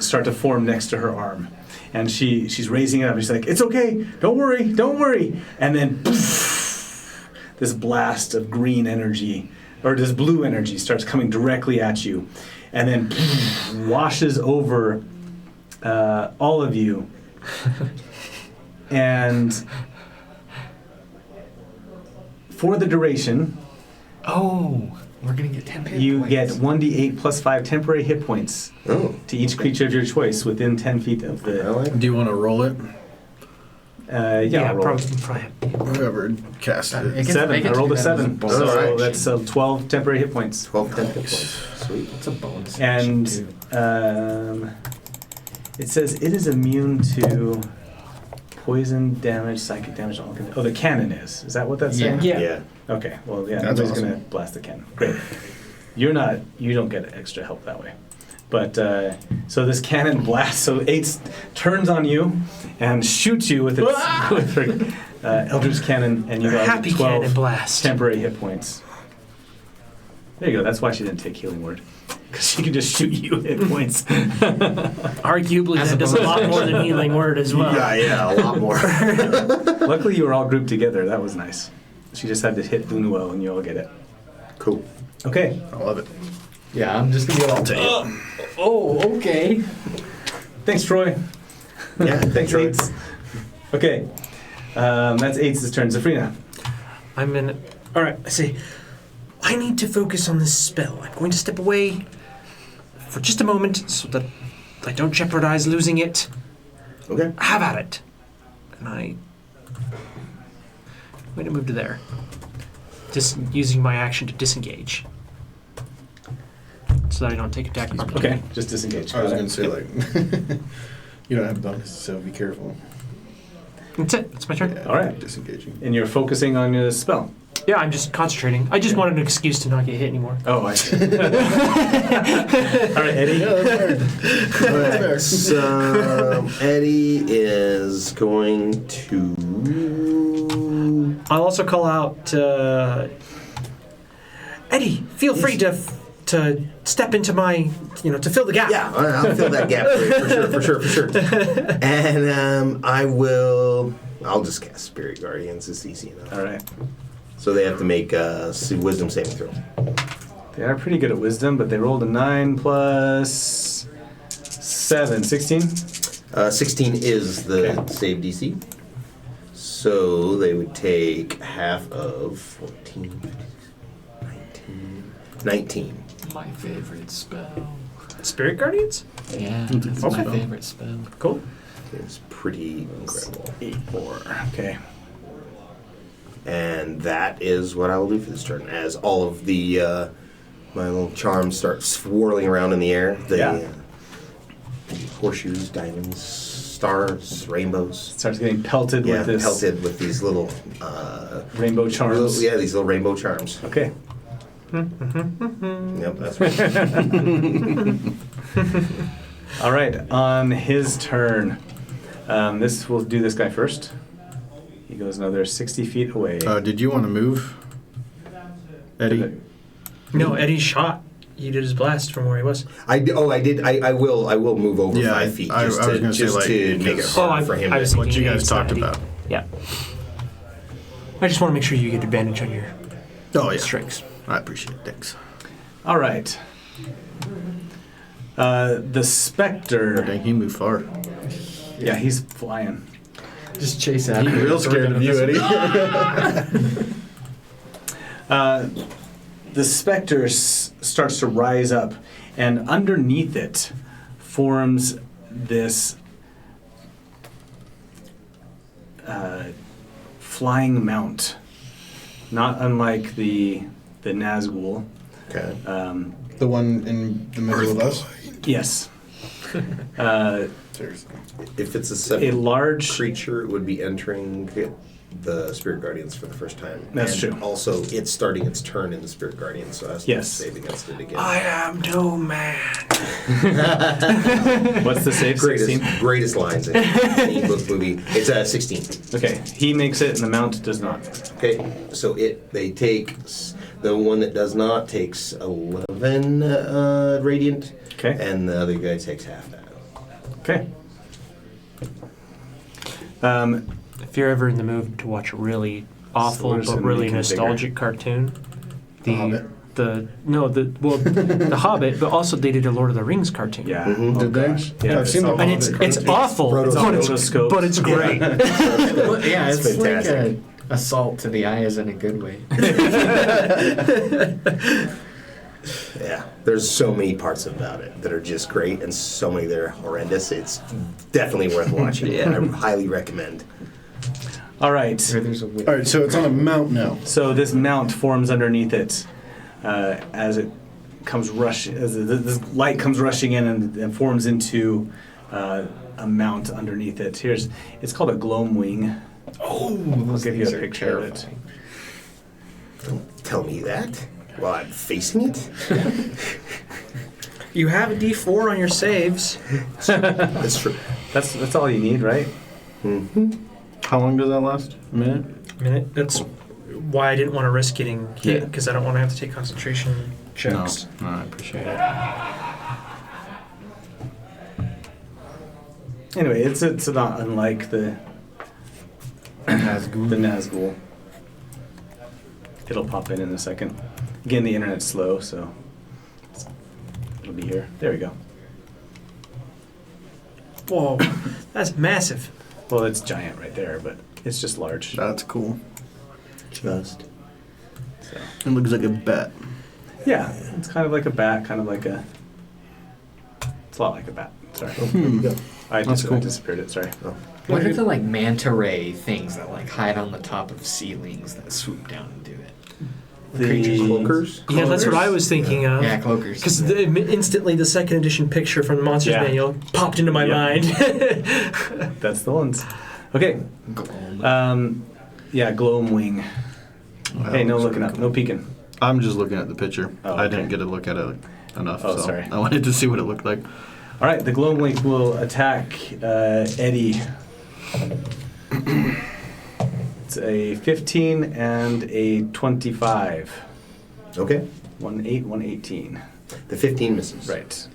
start to form next to her arm. And she's raising it up. She's like, it's okay. Don't worry. Don't worry. And then poof, this blast of green energy, or this blue energy, starts coming directly at you. And then poof, washes over all of you. And for the duration, Oh, we're gonna get 10 hit you points. get 1d8 plus 5 temporary hit points Oh. to each creature of your choice within 10 feet of I the... like Do you want to roll it? Yeah, I'll roll. probably. Whoever cast It it. gets- 7. it I gets rolled a to be that as 7. bonus So Alright. that's 12 temporary hit points. 12, 10 hit points. Sweet. It's a bonus. And action, too. it says it is immune to poison damage, psychic damage. Oh, the cannon is. Is that what that's saying? Yeah. Okay. Well, yeah. That's Nobody's awesome. gonna blast the cannon. Great. You don't get extra help that way. But so this cannon blasts. So 8 turns on you and shoots you with its with her Eldritch Cannon, and you got Happy 12 cannon blast. temporary hit points. There you go. That's why she didn't take Healing Word. Because she can just shoot you hit points. Arguably, As that a does a bonus lot more than Healing Word as well. Yeah, a lot more. Luckily, you were all grouped together. That was nice. She just had to hit Bunuel, and you all get it. Cool. Okay. I love it. Yeah, I'm just gonna go. Oh, okay. Thanks, Troy. Yeah, thanks, Troy. Eights. Okay. That's Eights' turn. Zafrina. I'm in. All right. I say, I need to focus on this spell. I'm going to step away for just a moment so that I don't jeopardize losing it. Okay. Have at it. And I'm going to move to there. Just using my action to disengage, so that I don't take attack of opportunity. Okay. Just disengage. I was Got going it. to say, like, you don't have bonuses, so be careful. That's it. That's my turn. Yeah, All right. Disengaging. And you're focusing on your spell. Yeah, I'm just concentrating. I just wanted an excuse to not get hit anymore. Oh, I see. All right, Eddie. Yeah, that's fair. That's fair. So Eddie is going to. I'll also call out Eddie. Feel free to step into my, to fill the gap. Yeah, I'll fill that gap for you, for sure. And I'll just cast Spirit Guardians. It's easy enough. All right. So they have to make a Wisdom saving throw. They are pretty good at wisdom, but they rolled a 9 plus 7. 16? 16 is the Okay. save DC. So they would take half of 14, 19. My favorite spell. Spirit Guardians? Yeah, that's my Okay. favorite spell. Cool. It's pretty incredible. 8, 4. Okay. And that is what I will do for this turn. As all of the My little charms start swirling around in the air. The Yeah. horseshoes, diamonds, stars, rainbows. Starts getting pelted Yeah, with this pelted with these little, rainbow charms. these little rainbow charms. Okay. Yep, that's right. All right. On his turn, we'll do this guy first. He goes another 60 feet away. Did you want to move, Eddie? No, Eddie shot. He did his blast from where he was. I did. I will move over Yeah, 5 feet I just was to gonna say, like, make it because- hard for him. I was to- What you thinking guys talked 70. about. Yeah. I just want to make sure you get advantage on your Oh yeah, strikes. I appreciate it. Thanks. All right. The Spectre. Dang, he moved far. Yeah, he's flying. Just chase He's after it. real scared of you, Eddie. The Spectre starts to rise up, and underneath it forms this flying mount, not unlike the Nazgul. Okay. The one in the middle of us. Yes. Seriously. If it's a A separate large. creature, it would be entering the Spirit Guardians for the first time. That's and true. Also, it's starting its turn in the Spirit Guardians, so it has to Yes. save against it again. I am no man. What's the save? 16. Greatest lines in any book movie. It's 16. Okay. He makes it, and the mount does not. Okay, so they take the one that does not takes 11 radiant, Okay. and the other guy takes half that. Okay. If you're ever in the mood to watch a really awful we're just but gonna really make him nostalgic cartoon, The Hobbit? the Hobbit, but also they did a Lord of the Rings cartoon. Yeah. Mhm. Oh, Did they? gosh. Yeah. I've seen the And it's awful, Rotoscopes. but it's great. Well, yeah, It's it's like fantastic. a assault to the eyes in a good way. Yeah, there's so many parts about it that are just great, and so many that are horrendous. It's definitely worth watching. Yeah. I highly recommend. All right. Where there's a witch. All right, so it's on a mount now. So this mount forms underneath it as it comes as this light comes rushing in and forms into a mount underneath it. It's called a gloam wing. Oh, I'll give you a picture of it. Don't tell me that while I'm facing it. You have a D4 on your saves. That's true. That's all you need, right? How long does that last? A minute? Minute. That's why I didn't want to risk getting hit, Yeah. because I don't want to have to take concentration checks. No, I appreciate it. Anyway, it's not unlike the Nazgul. It'll pop in a second. Again, the internet's slow, so it'll be here. There we go. Whoa, that's massive. Well, it's giant right there, but it's just large. That's cool. Just. So. It looks like a bat. Yeah, it's kind of like a bat, kind of like a. It's a lot like a bat. Sorry, I That's cool. disappeared it. Sorry. Oh. What are the like manta ray things that like hide on the top of ceilings that swoop down and do it? The creatures Cloakers? Yeah, that's what I was thinking of. Yeah, cloakers. Because instantly the second edition picture from the Monsters Yeah. Manual popped into my Yep. mind. That's the ones. Okay. Yeah, gloam wing. Hey, no looking up, no peeking. I'm just looking at the picture. Oh, I okay. didn't get to look at it enough, Oh, so sorry. I wanted to see what it looked like. All right, the gloam wing will attack Eddie. It's a 15 and a 25. Okay. 1 8, 1 18. The 15 misses. Right.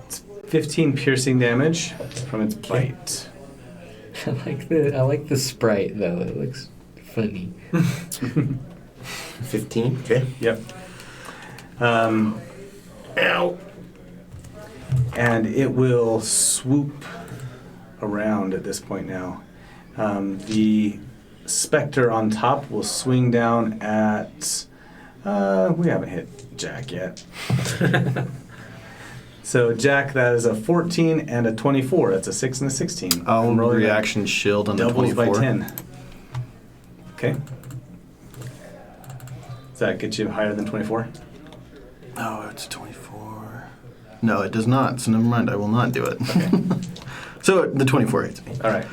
It's 15 piercing damage from its bite. I like the sprite though. It looks funny. 15. Okay. Yep. Ow. And it will swoop around at this point now. The Spectre on top will swing down at. We haven't hit Jack yet. So Jack, that is a 14 and a 24. That's a 6 and a 16. I'll I'm rolling that. reaction shield on the Doubles 24. by 10. Okay. Does that get you higher than 24? Oh, it's 24. No, it does not. So never mind. I will not do it. Okay. So the 24 hits me. All right.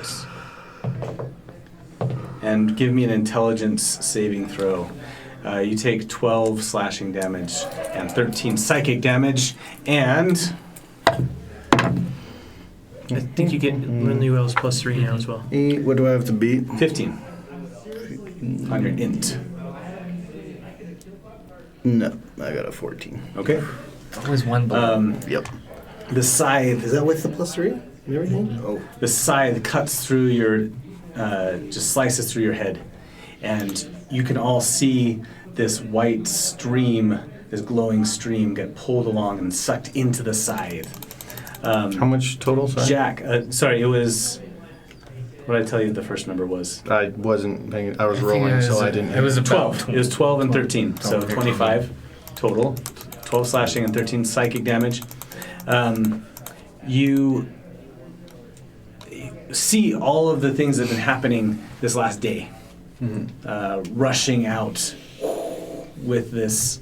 And give me an intelligence saving throw. You take 12 slashing damage and 13 psychic damage, and I think you get Linuel's +3 now as well. 8. What do I have to beat? 15 on your int. No, I got a 14. Okay. Always one below. Yep. The scythe Is that with the +3 and everything? Oh. The scythe cuts through your, just slices through your head, and you can all see this white stream, this glowing stream, get pulled along and sucked into the scythe. How much total? Sorry? Jack, sorry, it was. What did I tell you the first number was? I wasn't paying. I was I think rolling, it was so I a- didn't. it was about 12. It was 12 and 13, so 12 and 25 total. 12 slashing and 13 psychic damage. You see all of the things that have been happening this last day, rushing out with this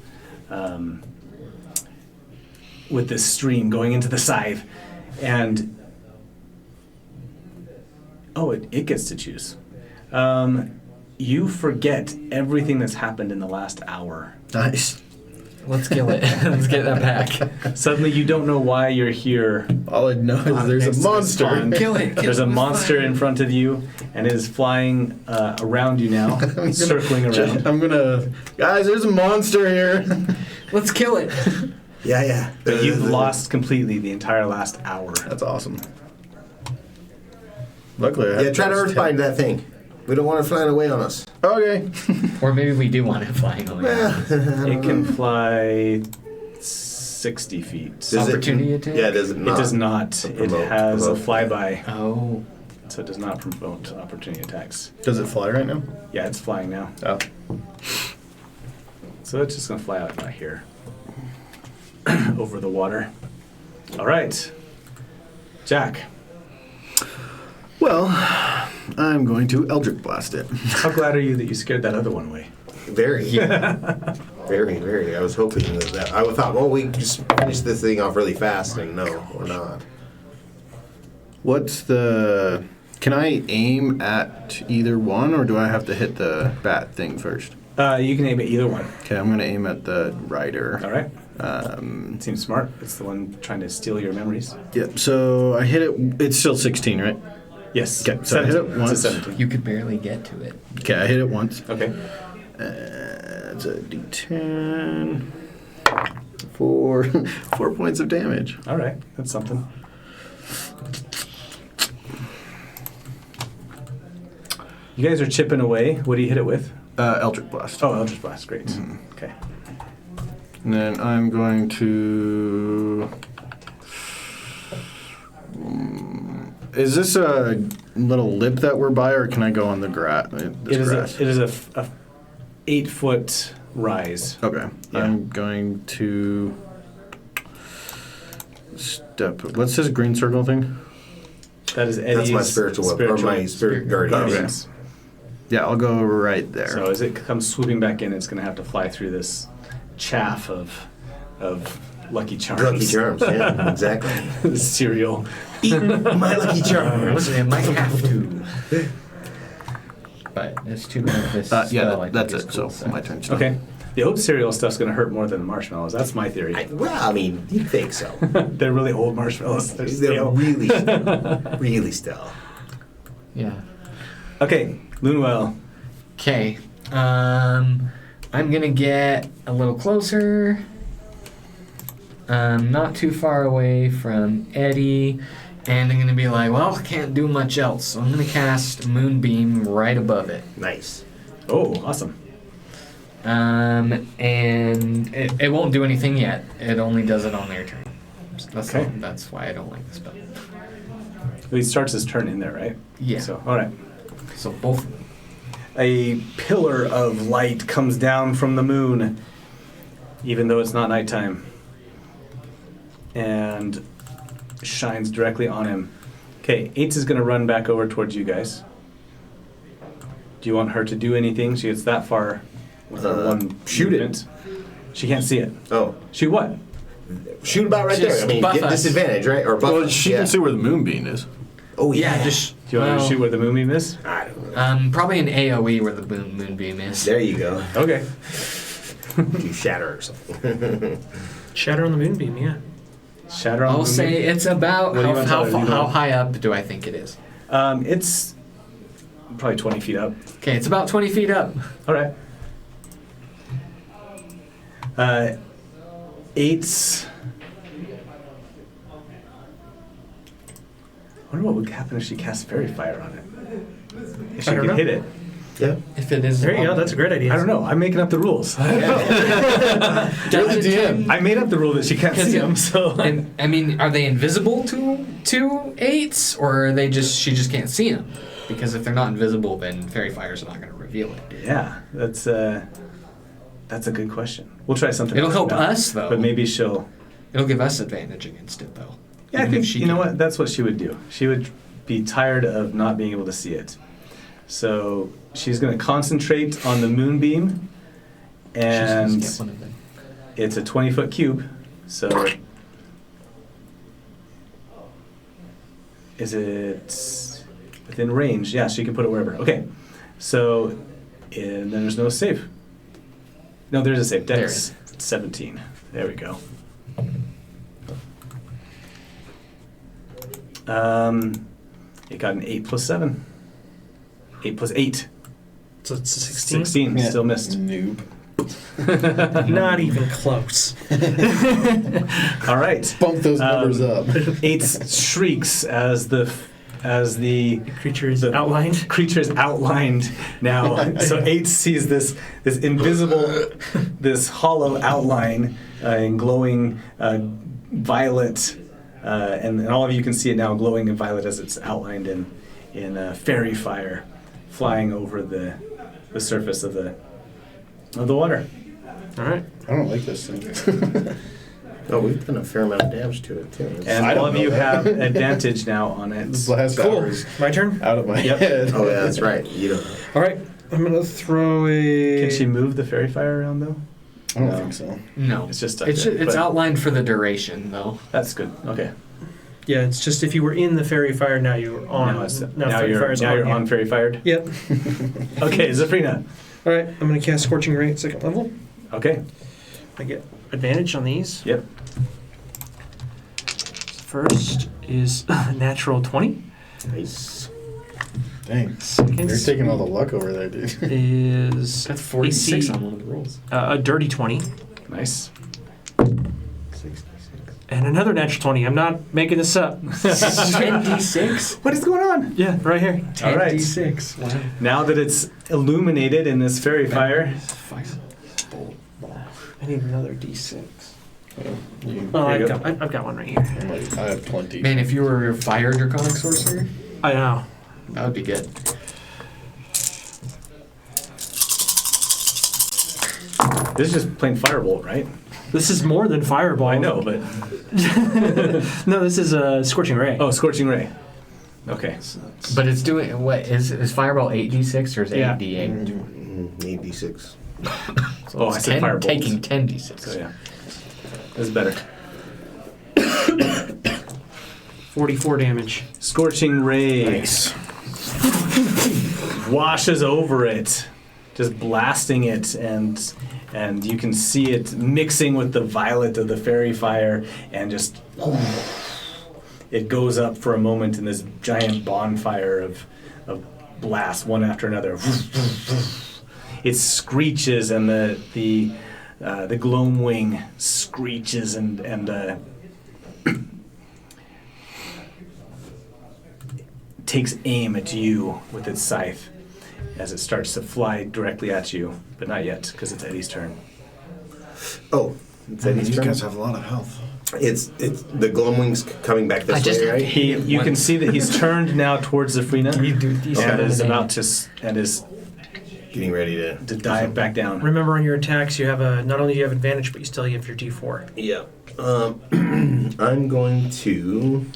stream going into the scythe, and it gets to choose. You forget everything that's happened in the last hour. Nice. Let's kill it. Let's get that back. Suddenly, you don't know why you're here. All I know is there's Next a to the monster. spawn. Kill it. There's a monster in front of you, and it is flying around you now, circling around. I'm gonna, guys. There's a monster here. Let's kill it. Yeah. But you've lost completely the entire last hour. That's awesome. Luckily, I Yeah, have try to plus earthbind 10. that thing. We don't want it flying away on us. Okay. Or maybe we do want it flying away. It can fly 60 feet. Does it- Opportunity attack? Yeah, does it It not? does not. It Promote- has a promote. flyby, Oh. so it does not promote opportunity attacks. Does it fly right now? Yeah, it's flying now. Oh. So it's just going to fly out about here. Over the water. All right. Jack, Well, I'm going to Eldritch Blast it. how glad are you that you scared that other one away? Very. Very, very. I was hoping that I thought, well, we can just finish this thing off really fast, and no, we're not. What's the? Can I aim at either one, or do I have to hit the bat thing first? You can aim at either one. Okay, I'm gonna aim at the rider. All right. Seems smart. It's the one trying to steal your memories. Yep. So I hit it. It's still 16, right? Yes. Okay, so I hit it 17. once. It's a 17. You could barely get to it. Okay, I hit it once. Okay. It's a D10. 4 points of damage. All right. That's something. You guys are chipping away. What do you hit it with? Eldritch Blast. Oh, Eldritch Blast. Great. Okay. And then I'm going to. Is this a little lip that we're by, or can I go on the grass? It is a 8-foot rise. Okay. Yeah. I'm going to step. What's this green circle thing? That is Eddie's That's my spiritual weapon, or my spirit guardian. Okay. guardians. Yeah, I'll go right there. So as it comes swooping back in, it's going to have to fly through this chaff of Lucky Charms. Lucky Charms, yeah, exactly. Cereal. Eat my Lucky Charms. It might have to. But it's too bad this yeah, spell, I that's think, it. is cool, So my turn. Okay. The oat cereal stuff's going to hurt more than the marshmallows. That's my theory. I mean, you'd think so. They're really old marshmallows. They're They're stale. really, really still. Yeah. Okay, Loonwell. Okay. I'm gonna get a little closer. Not too far away from Eddie. And I'm gonna be like, well, I can't do much else. So I'm gonna cast Moonbeam right above it. Nice. Oh, awesome. And it won't do anything yet. It only does it on their turn. Okay. That's why I don't like this spell. He starts his turn in there, right? Yeah. So, all right. So both. A pillar of light comes down from the moon, even though it's not nighttime, and shines directly on him. Okay, Eights is going to run back over towards you guys. Do you want her to do anything? She gets that far with her one shoot it. movement. She can't see it. Oh, Shoot what? shoot about right there. Just I mean, buff get us. disadvantage, right? Or buff Well, us, she yeah. can see where the moonbeam is. Oh yeah. Yeah, just Do you want to shoot where the moonbeam is? I don't know. probably an AOE where the moonbeam is. There you go. Okay. Do shatter or something. Shatter on the moonbeam, yeah. Shatter on I'll the say moonbeam. it's about What do you want to tell her? You how don't- high up do I think it is? It's probably 20 feet up. Okay, it's about 20 feet up. All right. 8's. I wonder what would happen if she cast Fairy Fire on it. If she I don't could know. hit it. Yeah. If it is. There you go. That's a great idea. I don't know. I'm making up the rules. You're the DM. I made up the rule that she can't see them. So. And I mean, are they invisible to 8s, or are they she just can't see them? Because if they're not invisible, then fairy fires are not going to reveal it. Yeah, that's a good question. We'll try something. It'll else help now. us though. But maybe she'll. It'll give us advantage against it though. Yeah, I Even if think you know can- what? That's what she would do. She would be tired of not being able to see it, so she's going to concentrate on the moonbeam, She's gonna and skip one of them. it's a 20-foot cube. So, is it within range? Yeah, she can put it wherever. Okay, so and then there's no save. No, there's a save. There Dex 17. There we go. It got an 8 plus 7. 8 plus 8. So it's a 16? 16. Yeah. Still missed. Noob. Not even close. All right. Bump those numbers up. 8 shrieks as the Creature is outlined. creature is outlined now. So 8 sees this invisible, this hollow outline in glowing violet, and all of you can see it now glowing in violet as it's outlined in fairy fire, flying over the surface of the water. All right. I don't like this thing. Oh, we've done a fair amount of damage to it too. And I all don't of you know that. have advantage now on it. This last Cool. hour is My turn? out of my Yep. head. Oh yeah, that's right. You don't. All right. I'm going to throw a... Can she move the fairy fire around though? I don't No. think so. No, It's just stuck it's there, but- outlined for the duration though. That's good. Okay. Yeah, it's just if you were in the fairy fire, now you're on. Now fairy you're fire's on you. fairy fired. Yep. Okay, Zafrina. All right. I'm going to cast Scorching Ray at 2nd level. Okay. I get advantage on these. Yep. First is natural 20. Nice. Dang. Second You're taking all the luck over there, dude. is That's 46 AC, on one of the rolls. a dirty 20. Nice. 66. And another natural 20. I'm not making this up. 10d6. What is going on? Yeah, right here. All right. 10d6. Wow. Now that it's illuminated in this fairy fire, I need another d6. You, Oh, Here you I've got one right here. I'm like, I have plenty. Man, if you were a fire draconic sorcerer, I know. that would be good. this is just plain firebolt, right? This is more than Fireball. I know, but No, this is a Scorching Ray. oh, scorching ray. Okay. But it's doing what is fireball 8d6 or is it Yeah. 8d8? 8d6. Oh, I said firebolt. Taking 10d6. So yeah, that's better. 44 damage. Scorching ray washes over it, just blasting it, and you can see it mixing with the violet of the fairy fire, and just it goes up for a moment in this giant bonfire of blasts, one after another. It screeches, and the Gloamwing screeches and takes aim at you with its scythe as it starts to fly directly at you, but not yet because it's Eddie's turn. Oh, it's Eddie's These turn. guys have a lot of health. It's the Gloamwing's coming back I this just way, have to right? hit You one. can see that he's turned now towards Zafrina You do and is d7 about to and is Getting ready to. to dive back down. Remember on your attacks, you have not only do you have advantage, but you still have your d4. Yeah. I'm going to.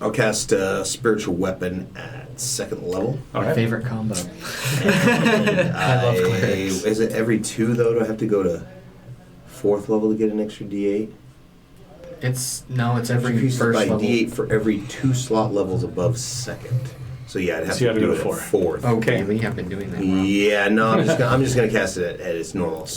I'll cast a spiritual weapon at second level. All My right. favorite combo. I love clerics. Is it every 2 though? Do I have to go to 4th level to get an extra D8? It's every Increases first by level. D8 for every 2 slot levels above 2nd. So yeah, I'd have So you to gotta do go it to at 4th. Okay, we have been doing that wrong. Yeah, no, I'm just gonna cast it at its normal.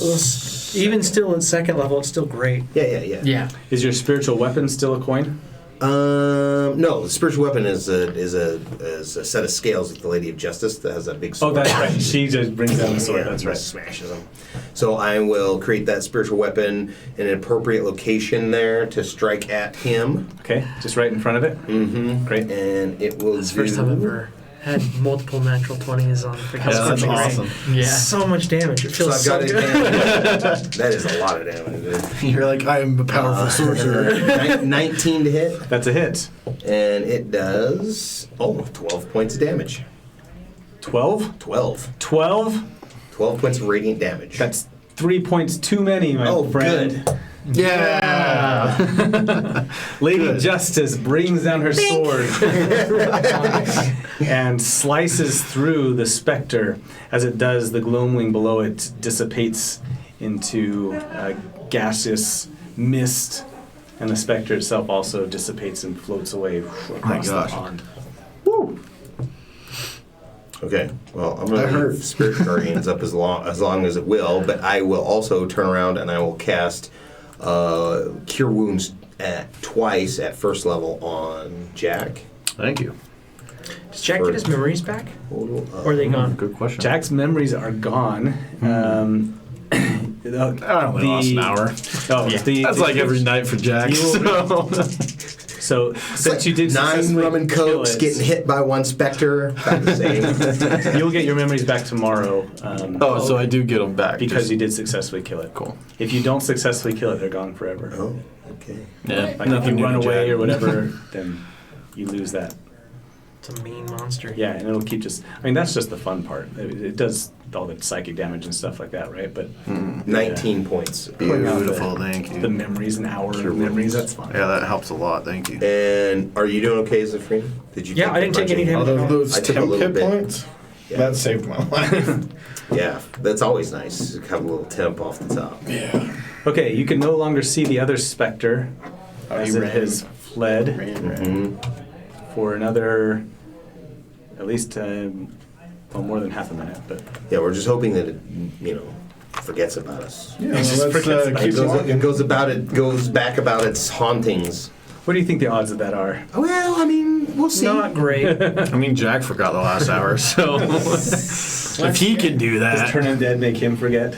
Even still at second level, it's still great. Yeah. Yeah. Is your spiritual weapon still a coin? No, the spiritual weapon is a set of scales like the Lady of Justice that has that big Oh, sword. that's right. She just brings down the sword. Yeah, That's and right. smashes them. So I will create that spiritual weapon in an appropriate location there to strike at him. Okay, just right in front of it. Mm-hmm. Great. And it will It's the first time I've ever had multiple natural 20s on freaking Yeah, that's something awesome. Yeah. So much damage. It So feels I've so, got good. advantage. That is a lot of damage. Dude. You're like, I am a powerful sorcerer. 19 to hit, That's a hit. and it does 12 points of damage. 12? 12. 12? 12 points of radiant damage. That's 3 points too many, my friend. good. Yeah. Lady Justice brings down her sword and slices through the specter. As it does, the gloamwing below it dissipates into gaseous mist, and the specter itself also dissipates and floats away across the gosh. pond. Okay, well, I'm going to leave Spirit Guardians up as long as it will, but I will also turn around and I will cast Cure Wounds twice at first level on Jack. Thank you. Does Jack get his memories back? Or Or are they gone? Good question. Jack's memories are gone. I only lost an hour. Oh, That's like every night for Jack. So since you did 9 successfully rum and kill cokes, it, getting hit by 1 specter, about the same. you'll get your memories back tomorrow. Oh, so I do get them back. Because just- you did successfully kill it. Cool. If you don't successfully kill it, they're gone forever. Oh, okay. Yeah. Like if you new run to away Jack. or whatever, then you lose that. It's a mean monster. Yeah, and it'll keep just. I mean, that's just the fun part. It does all the psychic damage and stuff like that, right? But 19 points. pulling out Beautiful, thank you. the memories, an hour Cure of memories, wounds. that's fun. Yeah, that helps a lot. Thank you. And are you doing okay, Zafrina? Did you? Yeah, I didn't take any damage. Out of those I took a temp little hit bit. points, Yeah. that saved my life. Yeah, that's always nice to have a little temp off the top. Yeah. Okay, you can no longer see the other specter as he it ran. has fled Mhm. for another, at least, more than half a minute. But Yeah, we're just hoping that it, forgets about us. Yeah, just let's forgets keep about It walking. goes back about its hauntings. what do you think the odds of that are? Well, I mean, we'll see. Not great. I mean, Jack forgot the last hour, so if he can do Does that. turn undead make him forget?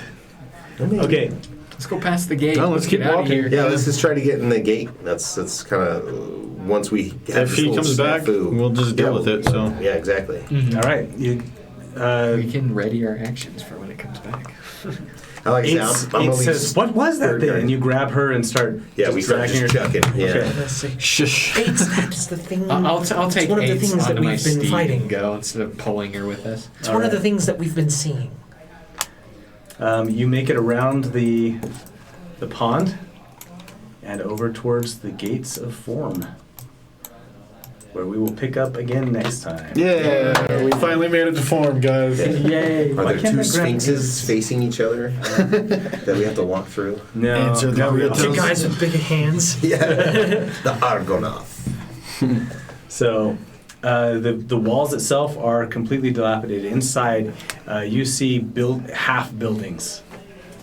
Okay, Let's go past the gate. No, let's keep get out of walking. here. Yeah, let's just try to get in the gate. That's kind of once we have If this he little comes back, snafu. we'll just deal with it. So Yeah, exactly. all right. You, We can ready our actions for when it comes back. I like Eight, to say, I'm eight gonna says, leave. "What was that Third thing?" guard. And you grab her and start Yeah, we start dragging just her. chucking. Yeah. Okay. Let's see. shush. Eight's that's the thing. I'll take one of the eights things that onto my we've been steed fighting. and go instead of pulling her with us. It's one of the things that we've been seeing. You make it around the pond and over towards the gates of Form, where we will pick up again next time. Yeah, we finally made it to form, guys. Yay! Are Why there can't two I grab sphinxes facing each other that we have to walk through? No. Answer the no, we riddle. don't. Two guys with big hands. Yeah, the Argonath. So the walls itself are completely dilapidated. Inside, you see half buildings.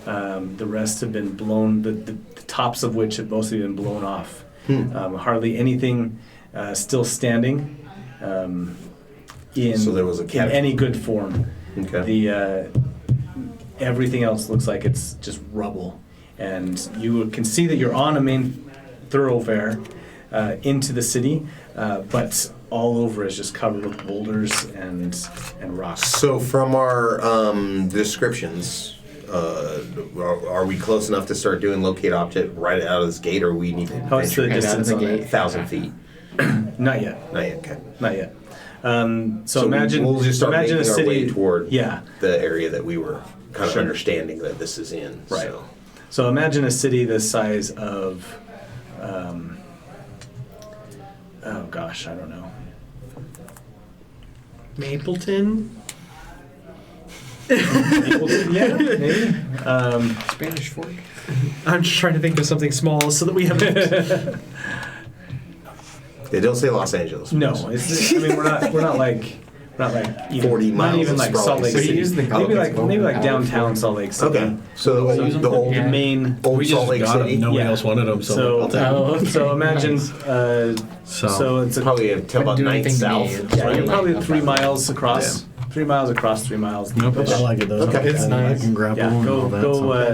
The rest have been blown. The tops of which have mostly been blown off. Hardly anything still standing. So there was a in any good form. Okay. The everything else looks like it's just rubble, and you can see that you're on a main thoroughfare into the city, but all over is just covered with boulders and rocks. So from our descriptions, are we close enough to start doing locate object right out of this gate, or we need to How's the venture right out of distance the on gate? it? 1,000 feet? Not yet. Not yet. Okay. Not yet. So imagine we'll just start imagine making a our city. way toward Yeah. the area that we were kind of Sure. understanding that this is in. Right. So. So imagine a city the size of, oh gosh, I don't know. Mapleton. Yeah, maybe. Spanish Fork. I'm just trying to think of something small so that we have. They don't say Los Angeles. No, it's, I mean we're not like even, 40 not miles even is like probably Salt Lake So you City. use the Maybe like Power downtown for- Salt Lake City. Okay, so What do I use them the for? old The main. old We Salt just Lake got City. them. Nobody Yeah. else wanted them, so, I'll take them. Oh, So imagine, Nice. so it's Probably until about Wouldn't do 9th anything to south. me. yeah, you're Right. probably Not 3 bad. miles across. 3 miles across, 3 miles deep. Nope, I like it though. Okay. It's I nice. can grapple Yeah, and all that.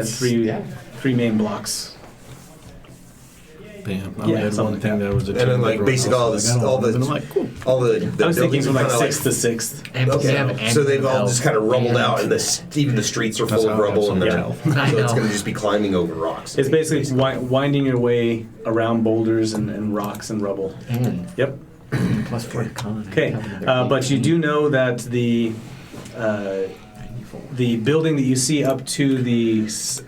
so three yeah. three main blocks. bam. I yeah, only had something one like thing that. that was a And then, like, timber basically all house, this- so I got all the- and I'm like, cool. All the I was thinking buildings from are like kind of 6th to 6th. And we have Okay, so they've all just kind of rubbled out, and even the streets are That's full how of I have rubble, so and much they're health. I so it's know. going to just be climbing over rocks. It's basically winding your way around boulders and rocks and rubble. And Yep. plus 4 con. Okay, but you do know that the building that you see up to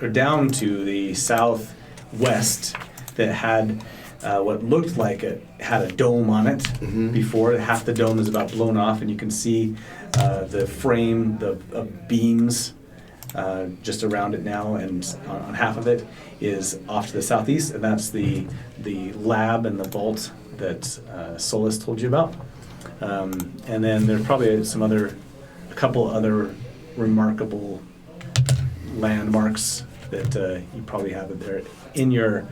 or down to the southwest that had what looked like it had a dome on it before. Half the dome is about blown off, and you can see the frame, the beams just around it now, and on half of it is off to the southeast, and that's the lab and the vault that Solus told you about. And then there's probably a couple other remarkable landmarks that you probably have there in your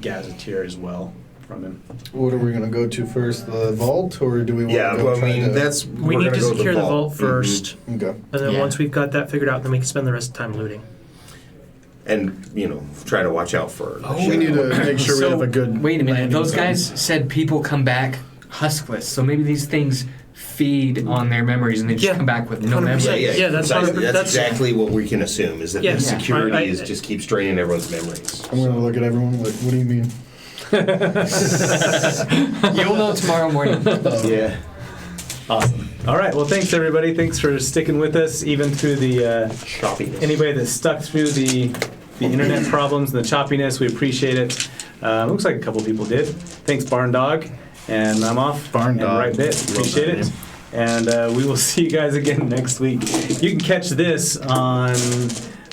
gazetteer as well from him. What are we gonna go to first, the vault, or do we want Yeah, to go well, I try mean, to... that's We we're need gonna to go secure the the vault first, Okay. and then Yeah. once we've got that figured out, then we can spend the rest of the time looting. And try to watch out for. We need to make sure we have a good... Wait a minute. landing Those zone. guys said people come back huskless, so maybe these things feed on their memories and they just Yeah, come back with no 100%. memory. Yeah, that's that's 100%. exactly what we can assume is that Yeah. the Yeah. security I- just keeps draining everyone's memories. I'm gonna look at everyone, like, what do you mean? You'll know tomorrow morning. Yeah. Awesome. All right. Well, thanks everybody. Thanks for sticking with us, even through the Choppiness. anybody that stuck through the internet problems and the choppiness. We appreciate it. Looks like a couple people did. Thanks, Barn Dog. And I'm off. Barn and Dog. Right bit. Love Appreciate that it. name. And we will see you guys again next week. You can catch this on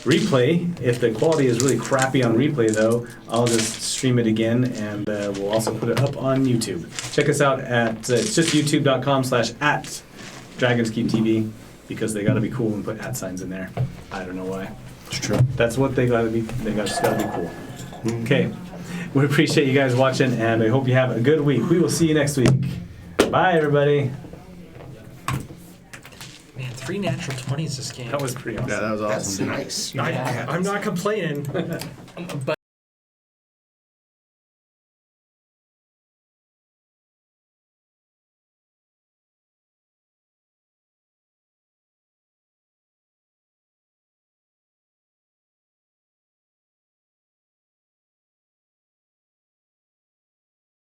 replay. If the quality is really crappy on replay, though, I'll just stream it again, and we'll also put it up on YouTube. Check us out at it's just youtube.com/@DragonsKeepTV, because they got to be cool and put @ signs in there. I don't know why. It's true. That's what they got to be. They just got to be cool. Okay. We appreciate you guys watching, and I hope you have a good week. We will see you next week. Bye, everybody. Man, 3 natural 20s this game. That was pretty awesome. Yeah, that was That's awesome, dude. nice. I'm not complaining. But